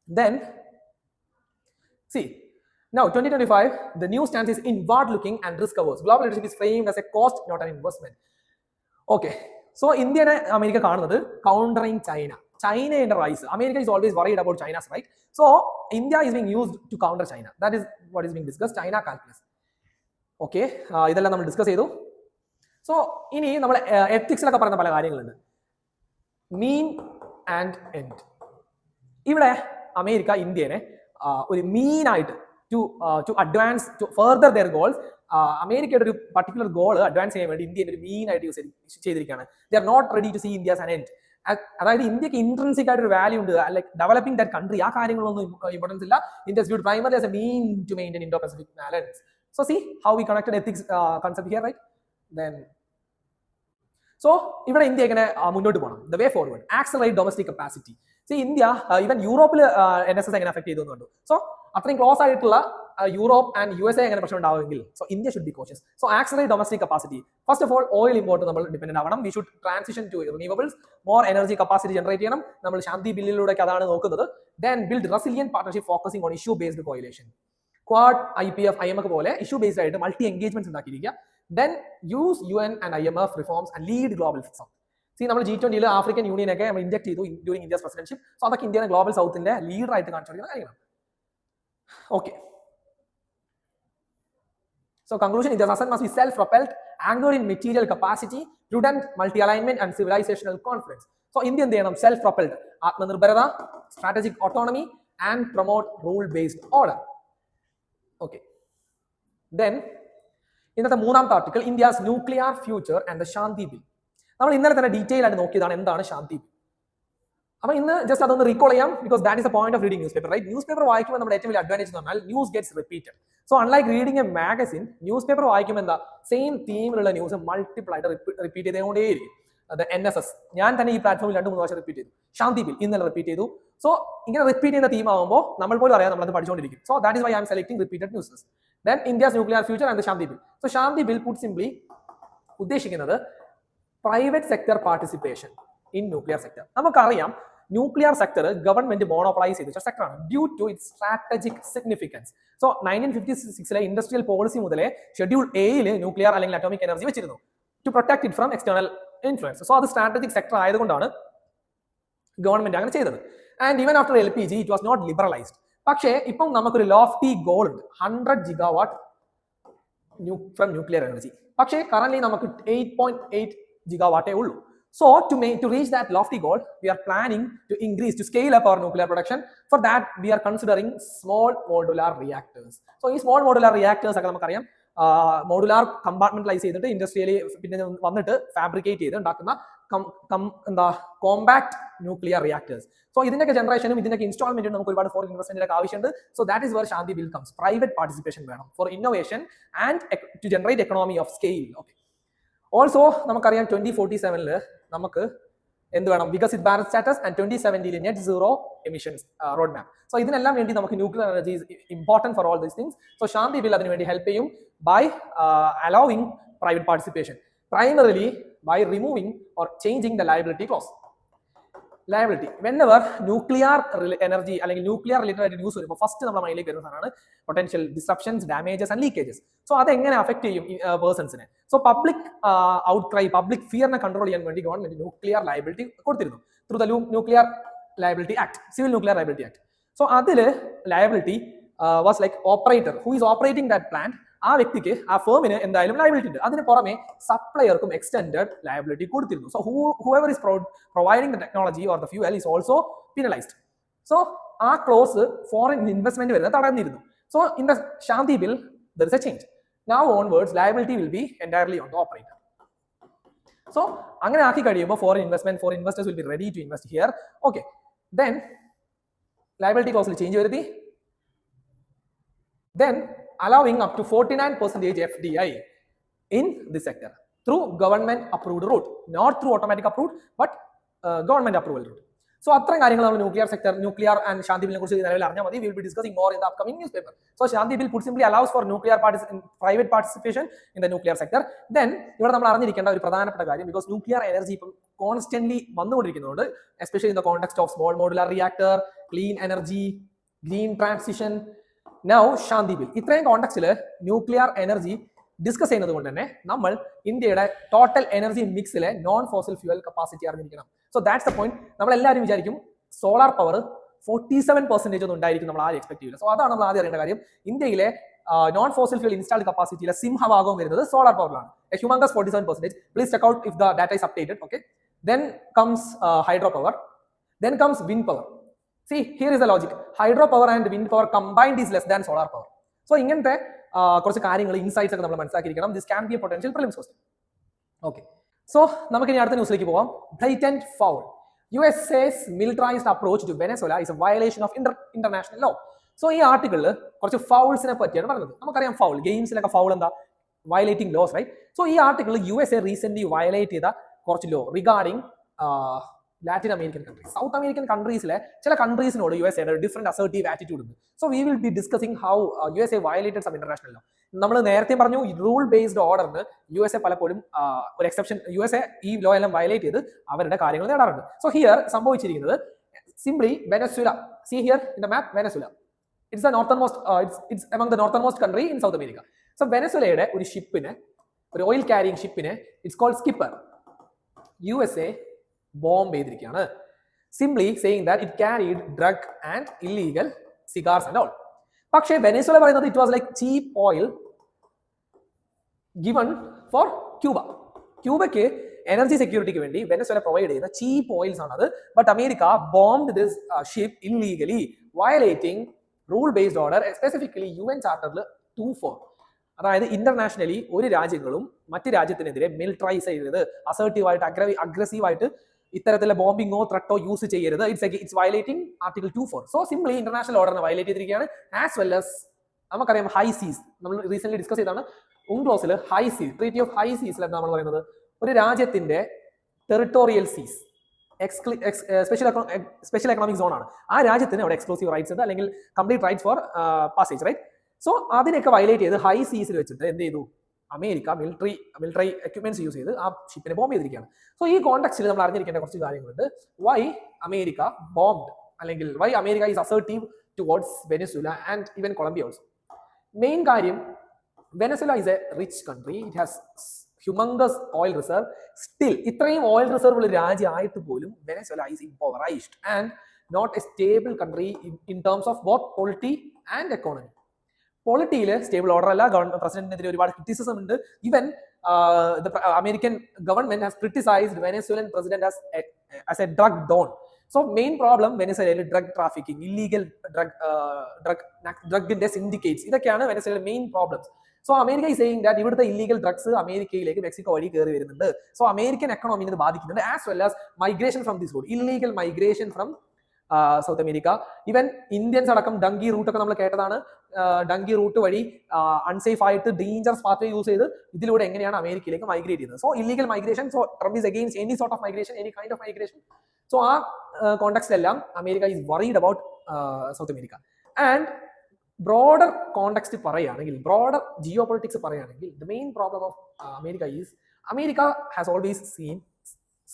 Then, see, now 2025, the new stance is inward-looking and risk-averse. Global leadership is framed as a cost, not an investment. Okay. So, India and America countering China. China in the rise. America is always worried about China's right. So, India is being used to counter China. That is what is being discussed. China calculus. Okay. ഇതെല്ലാം നമ്മൾ discuss ചെയ്തു. So ഇനി നമ്മൾ എത്തിക്സിലൊക്കെ പറയുന്ന പല കാര്യങ്ങളുണ്ട്. Mean and end. ഇവിടെ America ഇന്ത്യനെ ഒരു മീനായിട്ട് to advance to further their goals, അമേരിക്കയുടെ ഒരു പർട്ടിക്കുലർ ഗോൾ അഡ്വാൻസ് ചെയ്യാൻ വേണ്ടി ഇന്ത്യൻ ഒരു മീനായിട്ട് യൂസ് ചെയ്തിരിക്കുകയാണ്. They are not ready to see India as an end. അതായത് ഇന്ത്യക്ക് ഇൻട്രൻസിക് ആയിട്ട് ഒരു വാല്യൂ ഉണ്ട്, ലൈക് ഡെവലപ്പിംഗ് ദാറ്റ് കൺട്രി, ആ കാര്യങ്ങളൊന്നും ഇമ്പോർട്ടൻസ് ഇല്ല. India's viewed primary as a mean to maintain Indo Pacific balance. So see how we connected ethics concept here, right? Then, so ഇവിടെ India എങ്ങനെ മുന്നോട്ട് പോകണം? The way forward, accelerate domestic capacity. See, India even യൂറോപ്പിൽ NSS എങ്ങനെ affect ചെയ്തു എന്നുണ്ട്. So അത്രയും close ആയിട്ടുള്ള യൂറോപ്പ് ആൻഡ് USA എങ്ങനെ പ്രശ്നം ഉണ്ടാവുമെങ്കിൽ so India should be cautious. So accelerate domestic capacity. First of all oil import നമ്മൾ ഡിപെൻഡന്റ് ആവണം. We should transition to renewables, more energy capacity generate ചെയ്യണം. നമ്മൾ ശാന്തി ബില്ലിലൂടെ അതാണ് നോക്കുന്നത്. Then build resilient partnership focusing on issue based coalition. Quad, IPF, IMF പോലെ issue based ആയിട്ട് multi engagements ഉണ്ടാക്കിയിരിക്കുക. Then use UN and IMF reforms and lead global south. See നമ്മൾ G20 African യൂണിയനൊക്കെ നമ്മൾ ഇൻജക്ട് ചെയ്തു ഡ്യൂറിംഗ് ഇന്ത്യസ് പ്രസിഡൻഷിപ്പ്. സോ അതൊക്കെ ഇന്ത്യനെ global സൗത്തിന്റെ leader ആയിട്ട് കാണിച്ചിരിക്കുന്ന കാര്യങ്ങളാണ്. Okay. So conclusion, India's ascent must be self-propelled, anchored in material capacity, prudent multi-alignment and civilizational confidence. So India എന്ത് ചെയ്യണം? Self-propelled, ആത്മനിർഭരത, strategic autonomy and promote rule-based order. Okay. Then ഇന്നത്തെ മൂന്നാമത്തെ article, India's nuclear future and the Shanti Bill. നമ്മൾ ഇന്നലെ തന്നെ detail ആയിട്ട് നോക്കിയതാണ് എന്താണ് ശാന്തി ബിൽ. അപ്പോൾ ഇന്ന് ജസ്റ്റ് അതൊന്ന് റീകോൾ ചെയ്യാം, because that is the point of reading newspaper, right? Newspaper വായിക്കുമ്പോൾ നമ്മുടെ ഏറ്റവും വലിയ അഡ്വാൻറ്റേജ് എന്ന് പറഞ്ഞാൽ news gets repeated. So unlike reading a magazine, newspaper വായിക്കുമ്പോൾ എന്താ സെയിം തീമിലുള്ള ന്യൂസ് മൾട്ടിപ്പിൾ ആയിട്ട് റിപ്പീറ്റ് ചെയ്തുകൊണ്ടേയിരിക്കും. അത് NSS ഞാൻ തന്നെ ഈ പ്ലാറ്റ്ഫോമിൽ 2-3 പ്രാവശ്യം റിപ്പീറ്റ് ചെയ്തു. ശാന്തി ബിൽ ഇന്നലെ റിപ്പീറ്റ് ചെയ്തു. സോ ഇങ്ങനെ റിപ്പീറ്റ് ചെയ്യുന്ന തീം ആകുമ്പോൾ നമ്മൾ പോലും അറിയാം നമ്മളത് പഠിച്ചുകൊണ്ടിരിക്കും. So that is why I am selecting repeated newses. Then India's nuclear future and the Shanti bill. So Shanti bill put simply ഉദ്ദേശിക്കുന്നത് private sector participation in nuclear sector. നമുക്കറിയാം ന്യൂക്ലിയർ സെക്ടർ ഗവൺമെന്റ് മോണോപ്പൊളൈസ് ചെയ്ത സെക്ടറാണ് due to its strategic significance. So 1956 industrial policy മുതലേ schedule എയിൽ nuclear അല്ലെങ്കിൽ atomic energy വെച്ചിരുന്നു to protect it from external influence. So അത് strategic sector ആയതുകൊണ്ടാണ് government അങ്ങനെ ചെയ്തത്. And even after LPG it was not liberalised. പക്ഷേ ഇപ്പം നമുക്കൊരു ലോഫ്റ്റി ഗോൾ ഉണ്ട്, 100 GW ഫ്രം ന്യൂക്ലിയർ എനർജി. പക്ഷേ കറന്റ് നമുക്ക് 8.8 GW ഉള്ളൂ. So to reach that lofty goal, we are planning to scale up our nuclear production. For that, we are considering small modular reactors. So ഈ small modular reactors ഒക്കെ നമുക്കറിയാം modular compartmentalise ചെയ്തിട്ട് industrially പിന്നെ വന്നിട്ട് fabricate ചെയ്ത് ഉണ്ടാക്കുന്ന compact nuclear reactors. So ഇതിന്റെയൊക്കെ ജനറേഷനും ഇതിന്റെയൊക്കെ ഇൻസ്റ്റാൾമെന്റും നമുക്ക് ഒരുപാട് ഫോറിൻ ഇൻവെസ്റ്റ്മെന്റിന്റെ ആവശ്യമുണ്ട്. So that is where Shanti bill comes. Private participation വേണം for innovation and to generate economy of scale. Okay. Also നമുക്കറിയാം 2047 നമുക്ക് എന്ത് വേണം? Viksit Bharat status and 2070 net zero emissions road map. So ഇതിനെല്ലാം വേണ്ടി നമുക്ക് nuclear energy is important for all these things. So Shanti bill അതിന് വേണ്ടി ഹെൽപ്പ് ചെയ്യും by allowing private participation, primarily by removing or changing the liability clause. Liability. Whenever nuclear energy അല്ലെങ്കിൽ nuclear related news വരുമ്പോൾ first നമ്മുടെ മൈൻഡിലേക്ക് വരുന്ന സാധനമാണ് potential disruptions, damages and leakages. So അത് എങ്ങനെ അഫക്ട് ചെയ്യും പേഴ്സൺസിനെ? സോ പബ്ലിക് ഔട്ട്ക്രൈ, പബ്ലിക് ഫിയറിനെ കൺട്രോൾ ചെയ്യാൻ വേണ്ടി ഗവൺമെന്റ് ന്യൂക്ലിയർ ലയബിലിറ്റി കൊടുത്തിരുന്നു through the nuclear liability act, civil nuclear liability act. So അതിൽ liability was like operator who is operating that plant, ആ വ്യക്തിക്ക് ആ ഫേമിന് എന്തായാലും ലയബിലിറ്റി ഉണ്ട്. അതിന് പുറമെ സപ്ലയർക്കും എക്സ്റ്റെൻഡഡ് ലയബിലിറ്റി കൊടുത്തിരുന്നു. So whoever is providing the technology or the fuel is also penalized. So ആ ക്ലോസ് ഫോറിൻ ഇൻവെസ്റ്റ്മെന്റ് വരുന്നത് തടഞ്ഞിരുന്നു. So in the Shanti bill there is a change. Now onwards liability will be entirely on the operator. So അങ്ങനെ ആക്കി കഴിയുമ്പോൾ foreign investors will be ready to invest here. Okay, then liability clause will change വരുത്തി, then allowing up to 49% FDI in this sector through government approved route, not through automatic approved but government approval route. So അത്രയും കാര്യങ്ങൾ നമ്മൾ nuclear and ശാന്തിബിലിനെ കുറിച്ച് നിലവിൽ അറിഞ്ഞാൽ മതി. Will be discussing more in the upcoming newspaper. So Shanti bill put simply allows for private participation in the nuclear sector. Then ഇവിടെ നമ്മൾ അറിഞ്ഞിരിക്കേണ്ട ഒരു പ്രധാനപ്പെട്ട കാര്യം, ബിക്കോസ് ന്യൂക്ലിയർ എനർജി ഇപ്പം കോൺസ്റ്റന്റ്ലി വന്നുകൊണ്ടിരിക്കുന്നുണ്ട്, especially in the context of small modular reactor, clean energy, green transition, now Shanti bill. ഇത്രയും കോണ്ടെക്സ്റ്റിൽ ന്യൂക്ലിയർ എനർജി ഡിസ്കസ് ചെയ്യുന്നത് കൊണ്ട് തന്നെ നമ്മൾ ഇന്ത്യയുടെ ടോട്ടൽ എനർജി മിക്സിലെ നോൺ ഫോസിൽ ഫ്യൂവൽ കപ്പാസിറ്റി അറിഞ്ഞിരിക്കണം. So that's the point. നമ്മൾ എല്ലാവരും വിചാരിക്കും സോളാർ പവർ 47% ഒന്നും ഉണ്ടായിരിക്കും, നമ്മൾ ആരും എക്സ്പെക്ട് ചെയ്യില്ല. സോ അതാണ് നമ്മൾ ആദ്യം അറിയേണ്ട കാര്യം. ഇന്ത്യയിലെ നോൺ ഫോസിൽ ഫ്യൂൽ ഇൻസ്റ്റാൾഡ് കപ്പാസിറ്റിയിലെ സിംഹഭാഗവും വരുന്നത് സോളാർ പവറിലാണ്. A humongous 47%. Please check out if the data is updated. Okay, then comes hydro power, then comes wind power. See, here is the logic. Hydro power and wind power combined is less than solar power. So ഇങ്ങനത്തെ കുറച്ച് കാര്യങ്ങൾ, insights ഒക്കെ നമ്മൾ മനസ്സിലാക്കിയിരിക്കണം. This can be a potential prelims question. Okay, so നമുക്ക് ഇനി അടുത്ത ന്യൂസിലേക്ക് പോവാം. Blatant foul. USA's militarized approach to Venezuela is a violation of international law. So ഈ ആർട്ടിക്കിളിൽ കുറച്ച് ഫൗൾസിനെ പറ്റിയാണ് പറഞ്ഞത്. നമുക്കറിയാം ഫൗൾ, ഗെയിംസിലൊക്കെ ഫൗൾ എന്താ, വയലേറ്റിംഗ് ലോസ്, റൈറ്റ്? സോ ഈ ആർട്ടിക്കിൾ USA റീസെന്റ് വയലേറ്റ് ചെയ്ത കുറച്ച് law regarding Latin American countries. South American കൺട്രീസിലെ ചില കൺട്രീസിനോട് USA ഡിഫറെന്റ് അസർട്ടീവ് ആറ്റിറ്റ്യൂഡ് ഉണ്ട്. So we will be discussing how USA violated some international law. നമ്മൾ നേരത്തെ പറഞ്ഞു റൂൾ ബേസ്ഡ് ഓർഡറിന് USA പലപ്പോഴും ഒരു എക്സെപ്ഷൻ, USA ഈ ലോ എല്ലാം വയലേറ്റ് ചെയ്ത് അവരുടെ കാര്യങ്ങൾ നേടാറുണ്ട്. സോ ഹിയർ സംഭവിച്ചിരിക്കുന്നത് simply Venezuela. See here in the map Venezuela. It's the northernmost, it's among the northernmost country in South America. So വെനസ്വേലയുടെ ഒരു ഷിപ്പിന്, ഒരു ഓയിൽ ക്യാരിയിങ് ഷിപ്പിന്, it's called Skipper, USA bomb ചെയ്തിരിക്കുകയാണ്. Simply saying that it carried drug and illegal cigars and all. പക്ഷേ Venezuela പറയുന്നത് it was like cheap oil given for Cuba. ക്യൂബയ്ക്ക് energy സെക്യൂരിറ്റിക്ക് വേണ്ടി വെനസ്വേല പ്രൊവൈഡ് ചെയ്യുന്ന ചീപ്പ് ഓയിൽസ് ആണത്. But America bombed this ship illegally, violating rule based order, specifically UN ചാർട്ടറിൽ 2.4. അതായത് internationally ഒരു രാജ്യങ്ങളും മറ്റു രാജ്യത്തിനെതിരെ മിലിറ്ററൈസ് ചെയ്യരുത്, അസർട്ടീവായിട്ട് അഗ്രസീവായിട്ട് ഇത്തരത്തിലെ ബോംബിങ്ങോ ത്രെട്ടോ യൂസ് ചെയ്യരുത്. It's violating article 2.4. So simply international ഓർഡറിനെ വയലേറ്റ് ചെയ്തിരിക്കുകയാണ്. ആസ് വെൽ ആസ് നമുക്കറിയാം ഹൈ സീസ്, നമ്മൾ റീസെന്റ് ഡിസ്കസ് ചെയ്താണ് UNCLOS high seas, treaty of high സീസിൽ എന്താ നമ്മൾ പറയുന്നത്, ഒരു രാജ്യത്തിന്റെ ടെറിട്ടോറിയൽ സീസ് സ്പെഷ്യൽ എക്കണോമിക് സോൺ ആണ്. ആ രാജ്യത്തിന് അവിടെ എക്സ്ക്ലൂസീവ് റൈറ്റ്സ് ഉണ്ട്, അല്ലെങ്കിൽ complete rights for passage, right? So അതിനൊക്കെ വയലേറ്റ് ചെയ്ത് ഹൈ സീസിൽ വെച്ചിട്ട് എന്ത് ചെയ്തു, അമേരിക്ക മിലിറ്ററി എക്യുപ്മെന്റ്സ് യൂസ് ചെയ്ത് ആ ഷിപ്പിനെ ബോംബ് ചെയ്തിരിക്കുകയാണ്. സോ ഈ കോണ്ടെക്സ്റ്റിൽ നമ്മൾ അറിഞ്ഞിരിക്കേണ്ട കുറച്ച് കാര്യങ്ങളുണ്ട്. വൈ അമേരിക്ക ബോംബ്ഡ്, അല്ലെങ്കിൽ why America is assertive towards Venezuela and even Colombia also. Main കാര്യം, Venezuela is a rich country, it has humongous oil reserve. Still ഇത്രയും ഓയിൽ റിസർവ് ഉള്ള രാജ്യമായിട്ട് പോലും Venezuela is impoverished and not a stable country in terms of both polity and economy. പൊളിറ്റിയിൽ stable order അല്ല, പ്രസിഡന്റിനെതിരെ ഒരുപാട് criticism ഉണ്ട്. Even American government has criticised Venezuelan president as a drug don. So main problem വെനസ്വേലയിൽ drug trafficking, illegal ഡ്രഗിന്റെ syndicates, ഇതൊക്കെയാണ് വെനസ്വേലയിലെ main problems. So America is saying that ഇവിടുത്തെ illegal drugs അമേരിക്കയിലേക്ക് മെക്സിക്കോ വഴി കയറി വരുന്നുണ്ട്. സോ അമേരിക്കൻ എക്കണോമിനെ ഇത് ബാധിക്കുന്നുണ്ട്. As well as migration from this route, illegal migration from south America. Even Indians അടക്കം ഡങ്കി റൂട്ട് ഒക്കെ നമ്മൾ കേട്ടതാണ്. ഡങ്കി റൂട്ട് വഴി അൺസേഫ് ആയിട്ട് ഡേഞ്ചറസ് പാത്വേ യൂസ് ചെയ്ത് ഇതിലൂടെ എങ്ങനെയാണ് അമേരിക്കയിലേക്ക് മൈഗ്രേറ്റ് ചെയ്യുന്നത്. So illegal migration, so Trump is against any sort of migration, any kind of migration. So ആ കോണ്ടെക്സ്റ്റിലെല്ലാം America is worried about south America. And broader context പറയുകയാണെങ്കിൽ, ബ്രോഡർ ജിയോ പൊളിറ്റിക്സ് പറയുകയാണെങ്കിൽ, the main problem of America is America has always seen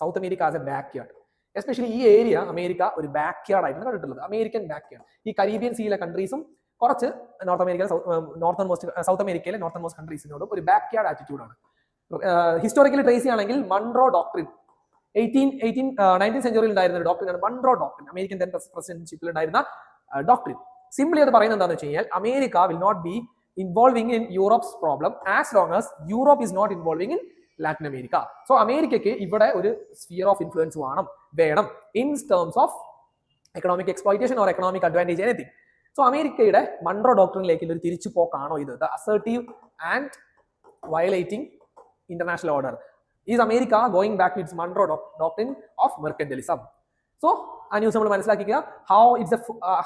south America as a backyard. Especially ഈ area America ഒരു backyard ആയിട്ടാണ് കണ്ടിട്ടുള്ളത്, American backyard. ഈ Caribbean സീയിലെ കൺട്രീസും കുറച്ച് സൗത്ത് അമേരിക്കയിലെ നോർത്തേൺ മോസ്റ്റ് കൺട്രീസിനോടും ഒരു ബാക്ക് യാർഡ് ആറ്റിറ്റ്യൂഡാണ്. ഹിസ്റ്റോറിക്കലി ട്രേസ് ചെയ്യുകയാണെങ്കിൽ മൺറോ ഡോക്ട്രിൻ 19th സെഞ്ചുറിയിൽ ഉണ്ടായിരുന്ന ഒരു ഡോക്ട്രിനാണ് മൺറോ ഡോക്ട്രിൻ, അമേരിക്കൻ പ്രസിഡന്റ്ഷിപ്പിൽ ഉണ്ടായിരുന്ന ഡോക്ട്രിൻ. സിംപ്ലി അത് പറയുന്നത് എന്താണെന്ന് വെച്ച് കഴിഞ്ഞാൽ, America will not be involving in Europe's problem as long as Europe is not involving in Latin America. So അമേരിക്കയ്ക്ക് ഇവിടെ ഒരു സ്ഫിയർ ഓഫ് ഇൻഫ്ലുവൻസ് വേണം in terms of economic exploitation or economic advantage, anything. So അമേരിക്കയുടെ Monroe ഡോക്ട്രിനിലേക്ക് ഒരു തിരിച്ചു പോക്കാണോ ഇത്? The assertive and violating international order. Is America going back to it's Monroe doctrine of mercantilism? So ആ news നമ്മൾ മനസ്സിലാക്കിക്കുക,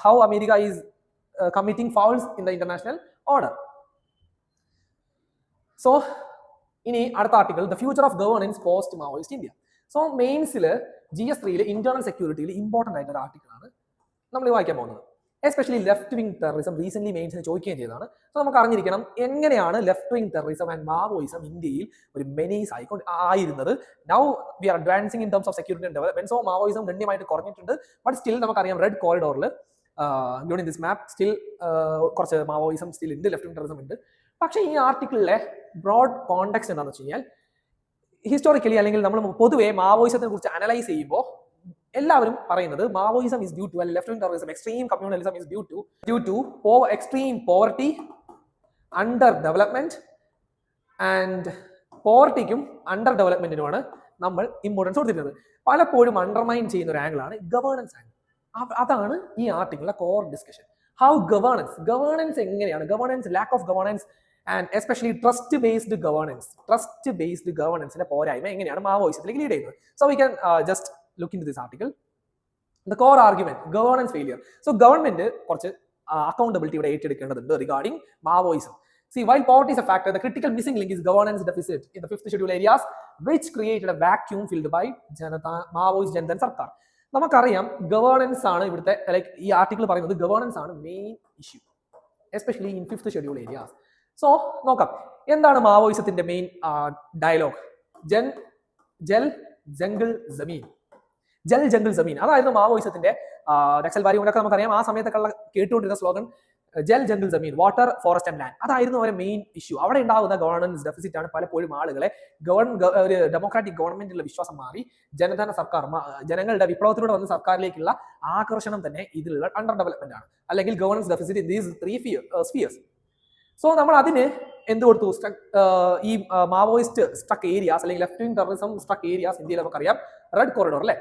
how America is committing fouls in the international order. So ഇനി അടുത്ത article, the future of governance post Maoist India. So മെയിൻസിൽ GS3 internal സെക്യൂരിറ്റിയിൽ important ആയിട്ടുള്ള article ആണ് നമ്മൾ വായിക്കാൻ പോകുന്നത്. Especially left wing terrorism recent മെയിൻസിന് ചോദിക്കുകയും ചെയ്തതാണ്. സോ നമുക്ക് അറിഞ്ഞിരിക്കണം എങ്ങനെയാണ് left wing terrorism and Maoism ഇന്ത്യയിൽ ഒരു മെനീസ് ആയിരുന്നത്. Now we are advancing in terms of security and development. So Maoism ഗണ്യമായിട്ട് കുറഞ്ഞിട്ടുണ്ട്. ബട്ട് സ്റ്റിൽ നമുക്കറിയാം റെഡ് കോറിഡോറിൽ glow in this map still കുറച്ച് മാവോയിസം സ്റ്റിൽ ഉണ്ട്, ലെഫ്റ്റ് വിങ് ടെററിസം ഉണ്ട്. പക്ഷേ ഈ ആർട്ടിക്കിളിലെ ബ്രോഡ് കോണ്ടെക്സ്റ്റ് എന്താണെന്ന് വെച്ച് കഴിഞ്ഞാൽ ഹിസ്റ്റോറിക്കലി അല്ലെങ്കിൽ നമ്മൾ പൊതുവെ മാവോയിസത്തിനെ കുറിച്ച് അനലൈസ് ചെയ്യുമ്പോൾ എല്ലാവരും പറയുന്നത് Maoism is due to left wing terrorism extreme communalism is due to extreme poverty, under development. And പോവർട്ടിക്കും അണ്ടർ ഡെവലപ്മെന്റിനുമാണ് നമ്മൾ ഇമ്പോർട്ടൻസ് കൊടുത്തിരുന്നത്. പലപ്പോഴും അണ്ടർമൈൻ ചെയ്യുന്ന ഒരു ആംഗിളാണ് ഗവേണൻസ് ആംഗിൾ. അതാണ് ഈ ആർട്ടിക്കിളിലെ കോർ ഡിസ്കഷൻ. ഹൗ ഗവേണൻസ് എങ്ങനെയാണ്, governance, lack of governance and especially trust based ഗവേണൻസിന്റെ പോരായ്മ എങ്ങനെയാണ് മാവോയിസത്തിലേക്ക് ലീഡ് ചെയ്യുന്നത്. So we can just look into this article. The core argument, governance failure. So government കുറച്ച് accountability ഇവിടെ ഏറ്റെടുക്കേണ്ടതുണ്ട് regarding Maoism. See, while poverty is a factor, the critical missing link is governance deficit in the 5th schedule areas, which created a vacuum filled by Maoist Janata Sarkar. നമുക്കറിയാം governance ആണ് ഇവിടുത്തെ, like ഈ article പറയുന്നത് governance ആണ് main issue, especially in 5th schedule areas. So നോക്കാം എന്താണ് മാവോയിസത്തിന്റെ main dialogue. Jal Jangal Zameen അതായിരുന്നു മാവോയിസത്തിന്റെ നക്സൽ ബാരിയുമൊക്കെ നമുക്കറിയാം. ആ സമയത്തൊക്കെ കേട്ടുകൊണ്ടിരുന്ന slogan Jal Jangal Zameen, water forest and land. അതായിരുന്നു അവരുടെ മെയിൻ ഇഷ്യൂ. അവിടെ ഉണ്ടാകുന്ന ഗവർണൻസ് ഡെഫിസിറ്റ് ആണ് പലപ്പോഴും ആളുകളെ ഒരു ഡെമോക്രാറ്റിക് ഗവൺമെന്റിലുള്ള വിശ്വാസം മാറി ജനധന സർക്കാർ, ജനങ്ങളുടെ വിപ്ലവത്തിലൂടെ വന്ന സർക്കാരിലേക്കുള്ള ആകർഷണം തന്നെ ഇതിലുള്ള അണ്ടർ ഡെവലപ്മെന്റ് ആണ്, അല്ലെങ്കിൽ governance deficit in these 3 spheres. So നമ്മൾ അതിന് എന്ത് കൊടുത്തു, ഈ മാവോയിസ്റ്റ് സ്ട്രക്ക് ഏരിയാസ് അല്ലെങ്കിൽ ലെഫ്റ്റ് വിങ് ടെററിസം സ്ട്രക്ക് ഏരിയാസ് ഇന്ത്യയിൽ നമുക്കറിയാം റെഡ് കോറിഡോർ അല്ലേ.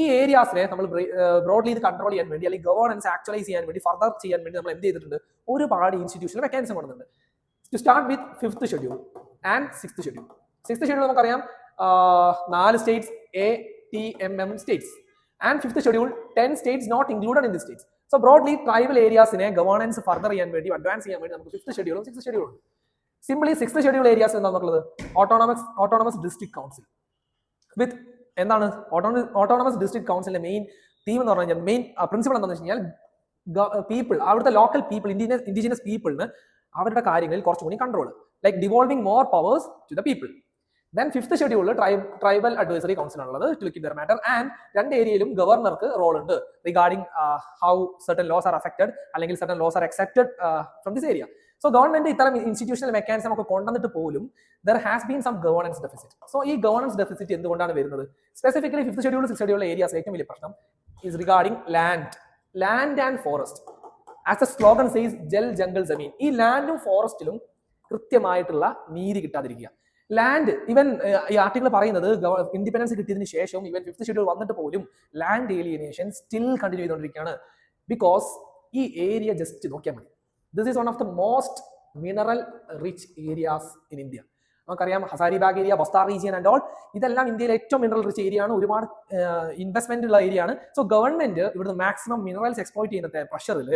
ഈ ഏരിയാസിനെ നമ്മൾ ബ്രോഡ്ലി ഇത് കൺട്രോൾ ചെയ്യാൻ വേണ്ടി അല്ലെങ്കിൽ ഗവേണൻസ് ആക്ച്വലൈസ് ചെയ്യാൻ വേണ്ടി, ഫർദർ ചെയ്യാൻ വേണ്ടി നമ്മൾ എന്ത് ചെയ്തിട്ടുണ്ട്, ഒരുപാട് ഇൻസ്റ്റിറ്റ്യൂഷണൽ മെക്കാനിസം കൊടുക്കുന്നുണ്ട്. To start with 5th schedule and 6th schedule. 6th schedule നമുക്കറിയാം 4 states, ATMM states, and 5th schedule 10 states not included in the states. So broadly tribal ഏരിയാസിനെ ഗവേണൻസ് ഫർദർ ചെയ്യാൻ വേണ്ടി, അഡ്വാൻസ് ചെയ്യാൻ വേണ്ടി നമുക്ക് 5th ഷെഡ്യൂളും 6th ഷെഡ്യൂളും ഉണ്ട്. Simply 6th schedule areas എന്താ നമുക്കുള്ളത്, ഓട്ടോണമസ് ഡിസ്ട്രിക്ട് കൗൺസിൽ വിത്ത് എന്താണ് ഓട്ടോണമസ് ഡിസ്ട്രിക്ട് കൗൺസിലിന്റെ മെയിൻ തീം എന്ന് പറഞ്ഞു കഴിഞ്ഞാൽ, മെയിൻ പ്രിൻസിപ്പൾ എന്താണെന്ന് വെച്ച് കഴിഞ്ഞാൽ പീപ്പിൾ, അവിടുത്തെ ലോക്കൽ പീപ്പിൾ, ഇൻഡിജിനസ് പീപ്പിളിന് അവരുടെ കാര്യങ്ങളിൽ കുറച്ചുകൂടി control, like devolving more powers to the people. Then 5th ഷെഡ്യൂളിൽ ട്രൈബൽ അഡ്വൈസറി കൗൺസിൽ ആണുള്ളത് to look in their matter. And 2 ഏരിയയിലും ഗവർണർക്ക് റോൾ ഉണ്ട് regarding how certain laws are affected അല്ലെങ്കിൽ certain laws are accepted from this area. So government ഇത്തരം institutional mechanism ഒക്കെ കൊണ്ടുവന്നിട്ട് പോലും there has been some governance deficit. So ഈ governance deficit എന്തുകൊണ്ടാണ് വരുന്നത്, specifically 5th schedule 6th schedule areas ഏറ്റവും വലിയ പ്രശ്നം is regarding land and forest. As the slogan says, Jal Jangal Zameen. ഈ ലാൻഡും ഫോറസ്റ്റിലും കൃത്യമായിട്ടുള്ള നീതി കിട്ടാതിരിക്കുക. ലാൻഡ് ഈവൻ ഈ ആർട്ടിക്കിൾ പറയുന്നത് ഇൻഡിപെൻഡൻസ് കിട്ടിയതിന് ശേഷം ഈവൻ 5th ഷെഡ്യൂൾ വന്നിട്ട് പോലും ലാൻഡ് ഏലിയനേഷൻ സ്റ്റിൽ കണ്ടിന്യൂ ചെയ്തുകൊണ്ടിരിക്കുകയാണ്. ബിക്കോസ് ഈ ഏരിയ ജസ്റ്റ് നോക്കിയാൽ മതി. This is one of the most mineral rich areas in India. നമുക്കറിയാം Hazaribagh area, Bastar region and all, ഇതെല്ലാം ഇന്ത്യയിലെ ഏറ്റവും മിനറൽ റിച്ച് ഏരിയ ആണ്. ഒരുപാട് ഇൻവെസ്റ്റ്മെന്റ് ഉള്ള ഏരിയ ആണ്. സോ ഗവൺമെന്റ് ഇവിടുന്ന് മാക്സിമം മിനറൽസ് എക്സ്പ്ലോയിറ്റ് ചെയ്യുന്ന പ്രഷറിൽ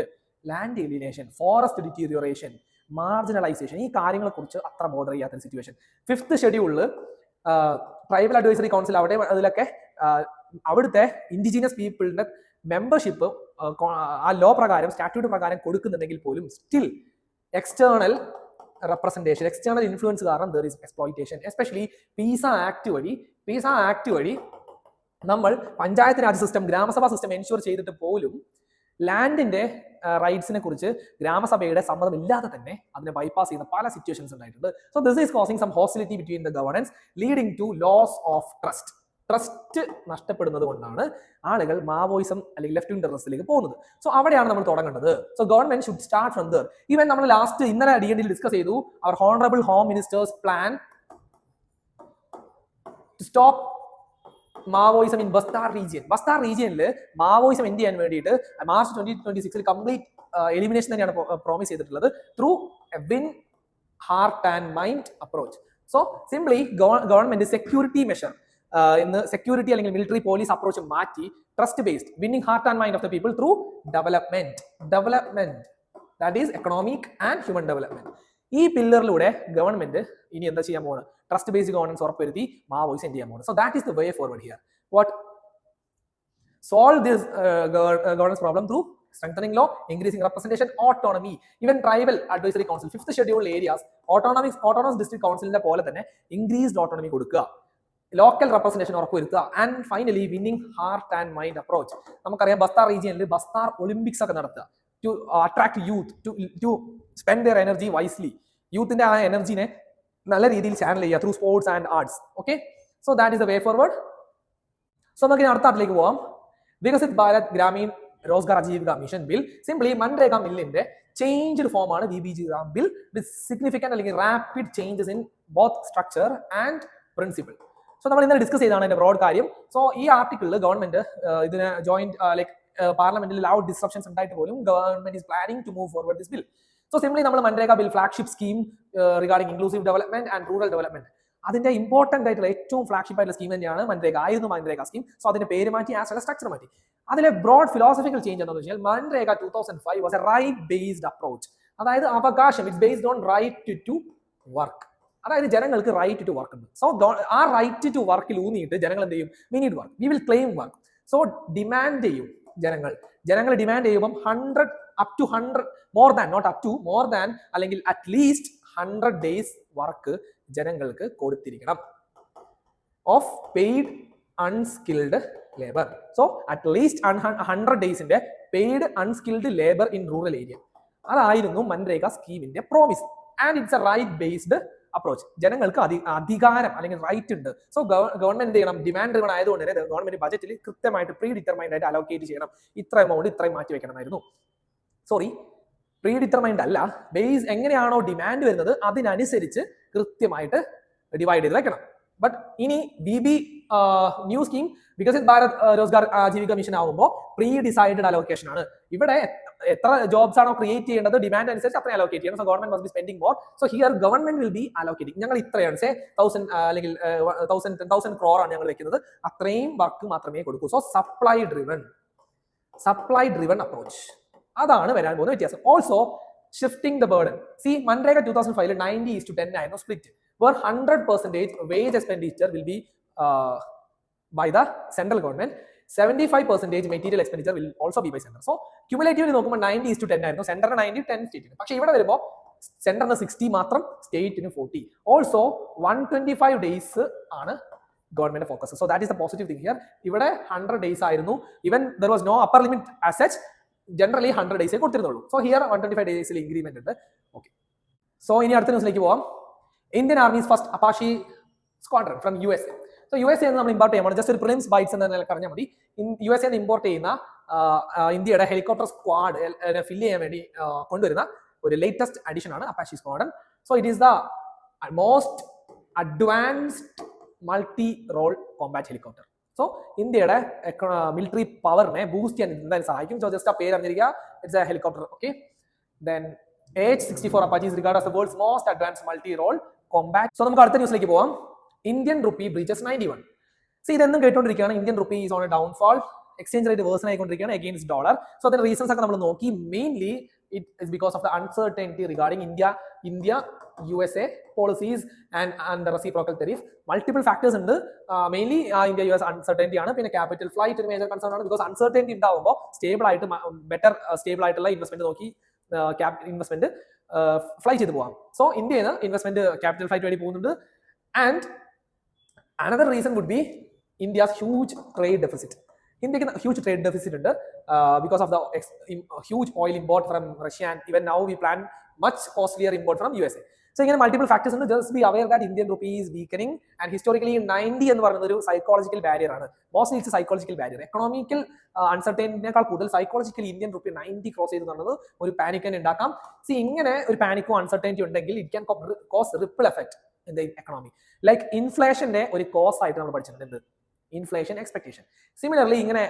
ലാൻഡ് ഏലിയനേഷൻ, ഫോറസ്റ്റ് ഡിറ്റീരിയോറേഷൻ, മാർജിനലൈസേഷൻ, ഈ കാര്യങ്ങളെ കുറിച്ച് അത്ര ബോധർ ചെയ്യാത്ത സിറ്റുവേഷൻ. 5th ഷെഡ്യൂളിൽ ട്രൈബൽ അഡ്വൈസറി കൗൺസിൽ അവിടെ അതിലൊക്കെ അവിടുത്തെ ഇൻഡിജിനസ് പീപ്പിളിന്റെ മെമ്പർഷിപ്പ് ആ ലോ പ്രകാരം, സ്റ്റാറ്റ്യൂട്ട് പ്രകാരം കൊടുക്കുന്നുണ്ടെങ്കിൽ പോലും still external representation, external influence കാരണം there is exploitation. Especially PESA Act വഴി നമ്മൾ panchayat raj system, gram sabha system ensure ചെയ്തിട്ട് പോലും ലാൻഡിന്റെ റൈറ്റ്സിനെ കുറിച്ച് ഗ്രാമസഭയുടെ സമ്മതം ഇല്ലാതെ തന്നെ അതിനെ ബൈപ്പാസ് ചെയ്യുന്ന പല സിറ്റുവേഷൻസ് ഉണ്ടായിട്ടുണ്ട്. So this is causing some hostility between the governance, leading to loss of trust നഷ്ടപ്പെടുന്നത് കൊണ്ടാണ് ആളുകൾ മാവോയിസം അല്ലെങ്കിൽ ലെഫ്റ്റ് വിങ് ടെററിസത്തിലേക്ക് പോകുന്നത്. സോ അവിടെയാണ് നമ്മൾ തുടങ്ങേണ്ടത്. So government should start from there. Even നമ്മൾ ലാസ്റ്റ് ഇന്നലെ DND ഡിസ്കസ് ചെയ്തു അവർ honourable home ministers plan to stop Maoism in Bastar റീജിയനിൽ മാവോയിസം എന്ത് ചെയ്യാൻ വേണ്ടിയിട്ട് മാർച്ച് 2026 കംപ്ലീറ്റ് എലിമിനേഷൻ തന്നെയാണ് പ്രോമിസ് ചെയ്തിട്ടുള്ളത് through a win heart and mind approach. So simply government security measure ഇന്ന് സെക്യൂരിറ്റി അല്ലെങ്കിൽ മിലിറ്ററി പോലീസ് അപ്രോച്ച് മാറ്റി trust based winning heart and mind of the people through development that is economic and human development. ഈ പില്ലറിലൂടെ government ഇനി എന്താ ചെയ്യാൻ പോകുന്നത്, trust based governance ഉറപ്പുവരുത്തി Maoism എന്ത് ചെയ്യാൻ പോകുന്നത്. So that is the way forward here. What solve this governance problem through strengthening law, increasing representation, autonomy. Even tribal advisory council, 5th schedule areas, autonomous district council പോലെ തന്നെ increased autonomy കൊടുക്കുക, local representation ഉറപ്പുവരുത്തുക, and finally winning heart and mind approach. നമുക്കറിയാം ബസ്താർ റീജിയനിൽ Bastar Olympics ഒക്കെ നടത്തുക, to attract youth, to spend their energy wisely. യൂത്തിന്റെ ആ എനർജിനെ നല്ല രീതിയിൽ ചാനൽ ചെയ്യുക through sports and arts. Okay, so that is the way forward. So നമുക്ക് ഇനി അടുത്ത ആർട്ടിലേക്ക് പോവാം. Viksit Bharat Gramin Rozgar Ajeevika mission bill simply MNREGA ബില്ലിന്റെ ചേഞ്ച്ഡ് ഫോം ആണ് VBG-RAM ബിൽ വിത്ത് സിഗ്നിഫിക്കന്റ് അല്ലെങ്കിൽ rapid changes in both structure and principle. So നമ്മൾ ഇന്നലെ ഡിസ്കസ് ചെയ്താണ് എന്റെ ബ്രോഡ് കാര്യം. സോ ഈ ആർട്ടിക്കിളിൽ ഗവൺമെന്റ് ഇതിന് ജോയിന്റ് പാർലമെന്റിൽ ലൗഡ് ഡിസ്ട്രപ്ഷൻസ് ഉണ്ടായിട്ട് പോലും government is planning to move forward this bill. So simply നമ്മൾ MNREGA bill flagship scheme regarding inclusive development and rural development, അതിന്റെ ഇമ്പോർട്ടന്റ് ആയിട്ടുള്ള ഏറ്റവും ഫ്ലാഗ്ഷിപ്പ് ആയിട്ടുള്ള സ്കീം തന്നെയാണ് മൻരേഗ സ്കീം. സോ അതിന്റെ പേര് മാറ്റി ആസ് വെൽ സ്ട്രക്ചർ മാറ്റി. അതിലെ ബ്രോഡ് ഫിലോസഫിക്കൽ ചേഞ്ച് എന്താണെന്ന് വെച്ചാൽ MNREGA 2005 was a right based approach. അതായത് അവകാശം, it's based on right to work. അതായത് ജനങ്ങൾക്ക് റൈറ്റ് ടു വർക്ക് ഉണ്ട്. സോ ആ റൈറ്റ് ടു വർക്കിൽ ഊന്നിയിട്ട് ജനങ്ങൾ എന്ത് ചെയ്യും? We need work, we will claim work. So demand ചെയ്യും ജനങ്ങൾ ഡിമാൻഡ് ചെയ്യുമ്പോൾ 100 up to 100 more than, not up to, more than അല്ലെങ്കിൽ അറ്റ്ലീസ്റ്റ് 100 days വർക്ക് ജനങ്ങൾക്ക് കൊടുത്തിരിക്കണം of paid unskilled labour. So at least 100 days paid unskilled labour in rural area. അതായിരുന്നു മൻരേഗ സ്കീമിന്റെ promise. And it's a right based approach. ജനങ്ങൾക്ക് അധികാരം അല്ലെങ്കിൽ right ഉണ്ട്. So government എന്ത് ചെയ്യണം? ഡിമാൻഡ് ഡ്രിവൺ ആയതുകൊണ്ട് തന്നെ ഗവൺമെന്റ് ബജറ്റിൽ കൃത്യമായിട്ട് പ്രീ ഡിറ്റർമൈൻഡ് ആയിട്ട് അലോക്കേറ്റ് ചെയ്യണം. ഇത്ര എമൗണ്ട് ഇത്രയും മാറ്റി വെക്കണമായിരുന്നു. സോറി, പ്രീ ഡിറ്റർമൈൻഡ് അല്ല, ബേസ് എങ്ങനെയാണോ ഡിമാൻഡ് വരുന്നത് അതിനനുസരിച്ച് കൃത്യമായിട്ട് ഡിവൈഡ് ചെയ്ത് വെക്കണം. ബട്ട് ഇനി new scheme Viksit Bharat Rozgar Ajeevika mission ആകുമ്പോൾ പ്രീ ഡിസൈഡഡ് അലോക്കേഷൻ ആണ്. ഇവിടെ എത്ര ജോബ്സ് ആണോ ക്രിയേറ്റ് ചെയ്യേണ്ടത് ഡിമാൻഡ് അനുസരിച്ച് അത്ര അലോക്കേറ്റ് ചെയ്യണം. So government must be spending more. So here government will be allocating. ഞങ്ങൾ ഇത്രയാണ് 1000 അല്ലെങ്കിൽ 1000 crore ആണ് ഞങ്ങൾ വെക്കുന്നത്, അത്രയും വർക്ക് മാത്രമേ കൊടുക്കൂ. സോ സപ്ലൈ ഡ്രിവൺ അപ്രോച്ച്, അതാണ് വരാൻ പോകുന്ന വ്യത്യാസം. Also shifting the burden. See MNREGA 2005 90:10 ആയിരുന്നു split, where 100% wage expenditure will be by the central government, 75% material expenditure will also be by center. So cumulatively നോക്കുമ്പോൾ 90:10 ആയിരുന്നു, സെന്ററിന് 90, 10 സ്റ്റേറ്റിന്. പക്ഷേ ഇവിടെ വരുമ്പോൾ സെന്ററിന് 60 മാത്രം, സ്റ്റേറ്റിന് 40. ഓൾസോ 125 days ആണ് government focus. So that is the positive thing here. ഇവിടെ 100 days ആയിരുന്നു. Even there was no upper limit as such, generally 100 days കൊടുത്തിരുന്നുള്ളൂ. സോ ഹിയർ 125 days ഇൻക്രിമെന്റ് ഉണ്ട്. ഓക്കെ, സോ ഇനി അടുത്ത ന്യൂസിലേക്ക് പോവാം. Indian army's first Apache squadron from USA. So USA നമ്മൾ import ചെയ്യുമ്പോൾ ജസ്റ്റ് ഒരു പ്രിലിംസ് ബൈറ്റ്സ് എന്ന നിലയിൽ പറഞ്ഞാൽ മതി. USA ഇമ്പോർട്ട് ചെയ്യുന്ന ഇന്ത്യയുടെ ഹെലികോപ്റ്റർ സ്ക്വാഡ് ഫില്ല് ചെയ്യാൻ വേണ്ടി കൊണ്ടുവരുന്ന ഒരു ലേറ്റസ്റ്റ് അഡീഷൻ ആണ് Apache squadron. So it is the most advanced multi role combat helicopter. So ഇന്ത്യയുടെ മിലിറ്ററി പവറിനെ ബൂസ്റ്റ് ചെയ്യാൻ എന്തായാലും സഹായിക്കും. സോ ജസ്റ്റ് ആ പേര് അറിഞ്ഞിരിക്കുക, it's a helicopter. Okay, then AH-64 Apache is regarded as the world's most advanced multi-role combat. So നമുക്ക് അടുത്ത ന്യൂസിലേക്ക് പോവാം. Indian rupee breaches 91. സോ ഇതെന്നും കേട്ടോണ്ടിരിക്കുകയാണ്. Indian rupee is on a downfall, exchange rate worsen ആയിക്കൊണ്ടിരിക്കുകയാണ് അഗെയിൻസ്റ്റ് ഡോളർ. സോ അതിന്റെ reasons ഒക്കെ നമ്മൾ നോക്കി. Mainly it is because of the uncertainty regarding India USA policies and the reciprocal tariff. Multiple factors ഉണ്ട്. Mainly India US uncertainty ആണ്. പിന്നെ capital flight ഒരു major concern ആണ്. ബിക്കോസ് അൺസർട്ടനിറ്റി ഉണ്ടാവുമ്പോൾ സ്റ്റേബിൾ ആയിട്ടുള്ള ഇൻവെസ്റ്റ്മെന്റ് നോക്കി ഇൻവെസ്റ്റ്മെന്റ് ഫ്ലൈ ചെയ്ത് പോവാം. സോ ഇന്ത്യയിൽ നിന്ന് ഇൻവെസ്റ്റ്മെന്റ് ക്യാപിറ്റൽ ഫ്ലൈറ്റ് വേണ്ടി പോകുന്നുണ്ട്. And another reason would be India's huge trade deficit. ഇന്ത്യക്ക് ഹ്യൂജ് ട്രേഡ് ഡെഫിസിറ്റ് ഉണ്ട് because of the huge oil import from Russia and even now we plan much costlier import from USA. So ഇങ്ങനെ multiple factors ഉണ്ട്. Just be aware that Indian rupee is weakening. And historically 90 എന്ന് പറയുന്നത് ഒരു psychological barrier ആണ്. Mostly it's psychological barrier. Economical അൺസർട്ടനിറ്റിനേക്കാൾ കൂടുതൽ psychologically Indian rupee 90 cross ചെയ്ത് എന്നുള്ളത് ഒരു പാനിക് തന്നെ ഉണ്ടാക്കാം. സി ഇങ്ങനെ ഒരു പാനിക്കോ അൺസർട്ടനിറ്റി ഉണ്ടെങ്കിൽ it can cause ripple effect in the economy. Like ഇൻഫ്ലേഷന്റെ ഒരു കോസ് ആയിട്ട് നമ്മൾ പഠിച്ചിട്ടുണ്ട്, ഇൻഫ്ലേഷൻ എക്സ്പെക്ടേഷൻ. സിമിലർലി ഇങ്ങനെ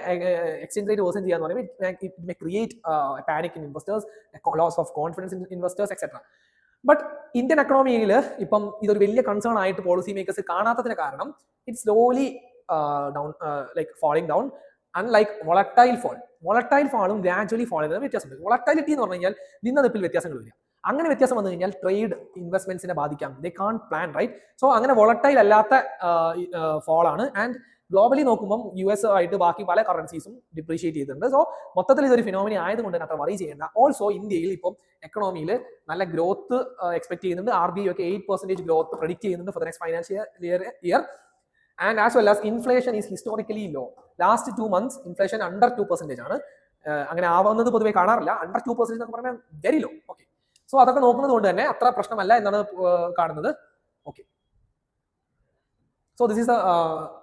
എക്സ്ചേഞ്ച് റേറ്റ് വേഴ്സൺ ചെയ്യാന്ന് പറയുമ്പോൾ it may create panic in investors, loss of confidence in investors etcetera. But Indian എക്കണോമിയിൽ ഇപ്പം ഇതൊരു വലിയ കൺസേൺ ആയിട്ട് പോളിസി മേക്കേഴ്സ് കാണാത്തതിന് കാരണം it slowly down, like falling down. Unlike volatile ഫാളും ഗ്രാജുവലി ഫോൾ ചെയ്യുന്ന വ്യത്യാസമുണ്ട്. വോളറ്റൈലിറ്റി എന്ന് പറഞ്ഞു കഴിഞ്ഞാൽ നിന്നതിപ്പിൽ വ്യത്യാസങ്ങൾ വരിക. അങ്ങനെ വ്യത്യാസം വന്നു കഴിഞ്ഞാൽ ട്രേഡ് ഇൻവെസ്റ്റ്മെന്റ്സിനെ ബാധിക്കാം. ദേ കാൺട്ട് പ്ലാൻ, റൈറ്റ്? സോ അങ്ങനെ വോളറ്റൈൽ അല്ലാത്ത ഫോൾ ആണ്. ആൻഡ് ഗ്ലോബലി നോക്കുമ്പോൾ US ആയിട്ട് ബാക്കി പല കറൻസീസും ഡിപ്രീഷിയേറ്റ് ചെയ്തിട്ടുണ്ട്. സോ മൊത്തത്തിൽ ഇതൊരു ഫിനോമിനി ആയതുകൊണ്ട് തന്നെ അത്ര വറി ചെയ്യേണ്ട. ഓൾസോ ഇന്ത്യയിൽ ഇപ്പം എക്കണോമിയിൽ നല്ല ഗ്രോത്ത് എക്സ്പെക്ട് ചെയ്യുന്നുണ്ട്. RBI ഒക്കെ 8% ഗ്രോത്ത് പ്രെഡിക്റ്റ് ചെയ്യുന്നുണ്ട് for the next financial year. And as well as inflation is historically low. Last 2 months inflation under 2% ആണ്. അങ്ങനെ ആവുന്നത് പൊതുവെ കാണാറില്ല. അണ്ടർ 2% എന്നൊക്കെ പറഞ്ഞാൽ വെരി ലോ. ഓക്കെ, സോ അതൊക്കെ നോക്കുന്നത് കൊണ്ട് തന്നെ അത്ര പ്രശ്നമല്ല എന്നാണ് കാണുന്നത്. Okay, so this is the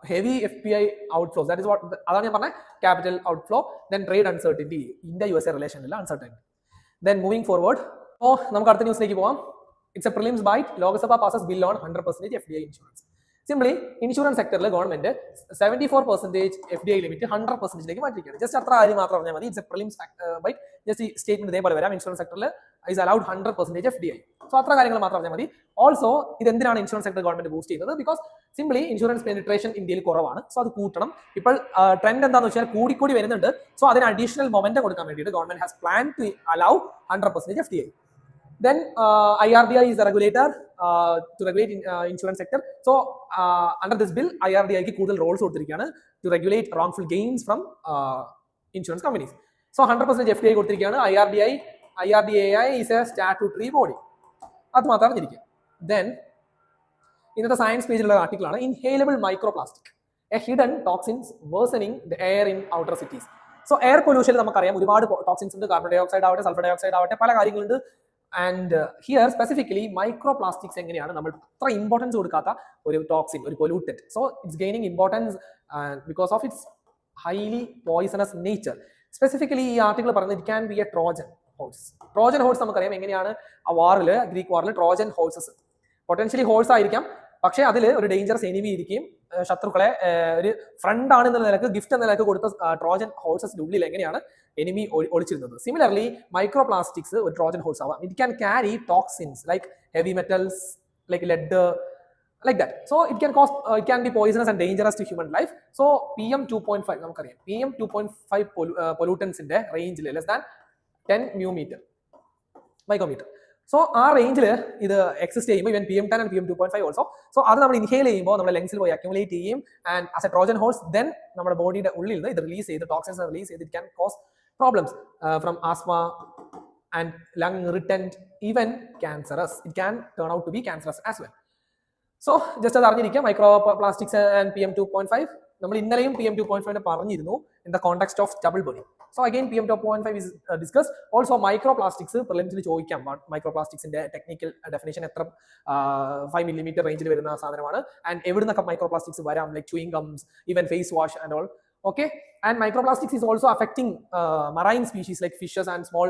heavy FPI outflows. That is what adana ഞാൻ പറഞ്ഞ capital outflow. Then trade uncertainty, India USA relation illa uncertainty. Then moving forward, നമുക്ക് അടുത്ത ന്യൂസിലേക്ക് പോവാം. It's a prelims bite. Lok Sabha passes bill on 100% FDI insurance. Simply insurance സെക്ടറിൽ government 74% FDI limit 100%ലേക്ക് മാറ്റിയിരിക്കുകയാണ്. Just അത്ര കാര്യം മാത്രം പറഞ്ഞാൽ മതി. It's a prelims bite. Just ഈ സ്റ്റേറ്റ്മെന്റ് ഇതേപോലെ വരാം. ഇൻഷുറൻസ് സെക്ടറിൽ ഈസ് അലൗഡ് 100% FDI. സോ അത്ര കാര്യങ്ങൾ മാത്രം പറഞ്ഞാൽ മതി. ഓൾസോ ഇത് എന്തിനാണ് ഇൻഷുറൻസ് സെക്ടർ ഗവൺമെന്റ് ബൂസ്റ്റ് ചെയ്യുന്നത്? ബിക്കോസ് സിംപ്ലി ഇൻഷുറൻസ് പെനിട്രേഷൻ ഇന്ത്യയിൽ കുറവാണ്. സോ അത് കൂട്ടണം. ഇപ്പോൾ ട്രെൻഡ് എന്താണെന്ന് വെച്ചാൽ കൂടിക്കൂടി വരുന്നുണ്ട്. സോ അതിന് അഡീഷണൽ മൊമെന്റം കൊടുക്കാൻ വേണ്ടിയിട്ട് government has plan to allow 100% FDI. Then IRDI is a regulator to regulate insurance sector. So under this bill, IRDI ക്ക് കൂടുതൽ റോൾസ് കൊടുത്തിരിക്കുകയാണ് to regulate wrongful gains from insurance companies. So 100% FDI കൊടുത്തിരിക്കുകയാണ്. IRDAI is a statutory body. അത് മാത്രമാണ് ഇരിക്കുക. Then ഇന്നത്തെ science പേജിലുള്ള ആർട്ടിക്കിളാണ് inhalable microplastic, a hidden toxins worsening the air in outer cities. So air പൊല്യൂഷനിൽ നമുക്കറിയാം ഒരുപാട് ടോക്സിൻസ് ഉണ്ട്. കാർബൺ ഡൈ ഓക്സൈഡ് ആവട്ടെ, സൾഫർ ഡൈ ഓക്സൈഡ് ആവട്ടെ, പല കാര്യങ്ങളുണ്ട്. ആൻഡ് ഹിയർ സ്പെസിഫിക്കലി മൈക്രോപ്ലാസ്റ്റിക്സ് എങ്ങനെയാണ് നമ്മൾ അത്ര ഇമ്പോർട്ടൻസ് കൊടുക്കാത്ത ഒരു ടോക്സിൻ, ഒരു pollutant. So it's gaining importance because of its highly poisonous nature. Specifically ഈ ആർട്ടിക്കിൾ പറയുന്നത് it can be a Trojan horse. Trojan horse നമുക്കറിയാം എങ്ങനെയാണ് ആ വാറിൽ, ഗ്രീക്ക് വാറിൽ ട്രോജൻ ഹോഴ്സസ് പൊട്ടൻഷ്യലി ഹോഴ്സ് ആയിരിക്കാം, പക്ഷേ അതിൽ ഒരു ഡേഞ്ചറസ് എനിമി ഇരിക്കുകയും ശത്രുക്കളെ ഒരു ഫ്രണ്ട് ആണ് എന്ന നിലക്ക്, ഗിഫ്റ്റ് എന്ന നിലക്ക് കൊടുത്ത ട്രോജൻ ഹോഴ്സസിന്റെ ഉള്ളിൽ എങ്ങനെയാണ് എനിമി ഒളിച്ചിരുന്നത്. സിമിലർലി മൈക്രോപ്ലാസ്റ്റിക്സ് ഒരു ട്രോജൻ ഹോഴ്സ് ആവാം. It can carry toxins like heavy metals, like lead, like that. So it can be poisonous and dangerous to human life. So PM 2.5 നമുക്കറിയാം, PM 2.5 പൊല്യൂട്ടൻസിന്റെ റേഞ്ചിൽ ലെസ് ദാൻ 10 മൈക്രോമീറ്റർ. സോ ആ റേഞ്ചിൽ ഇത് exist ചെയ്യുമ്പോൾ even PM 10 and PM 2.5 also. So അത് നമ്മൾ inhale ചെയ്യുമ്പോൾ നമ്മുടെ ലങ്സിൽ പോയി അക്യുമുലേറ്റ് ചെയ്യും. And as a Trojan horse then നമ്മുടെ ബോഡിയുടെ ഉള്ളിൽ നിന്ന് ഇത് റിലീസ് ചെയ്ത് ടോക്സിൻസ് റിലീസ് ചെയ്ത് it can cause problems from asthma and lung irritant, even cancerous. It can turn out to be cancerous as well. So just അത് അറിഞ്ഞിരിക്കുക micro plastics and PM 2.5. നമ്മൾ ഇന്നലെയും PM 2.5 പറഞ്ഞിരുന്നു in the context of double body. So again PM 2.5 is discussed. Also microplastics പ്രിലിംസിൽ ചോദിക്കാം. മൈക്രോ പ്ലാസ്റ്റിക്സിന്റെ technical definition എത്ര 5 millimeter റേഞ്ചിൽ വരുന്ന സാധനമാണ്, ആൻഡ് എവിടെ നിന്നൊക്കെ മൈക്രോ പ്ലാസ്റ്റിക്സ് വരാം, like chewing gums, even face wash and all. Okay, and microplastics is also affecting marine species like fishes and small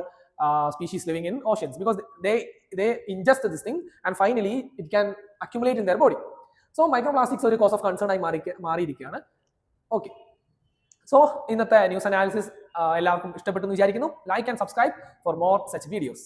species living in oceans because they ingest this thing and finally it can accumulate in their body. So microplastics ഒരു cause of concern ആയി മാറിയിരിക്കുകയാണ്. Okay, so ഇന്നത്തെ news analysis എല്ലാവർക്കും ഇഷ്ടപ്പെട്ടു എന്ന് വിചാരിക്കുന്നു. Like and subscribe for more such videos.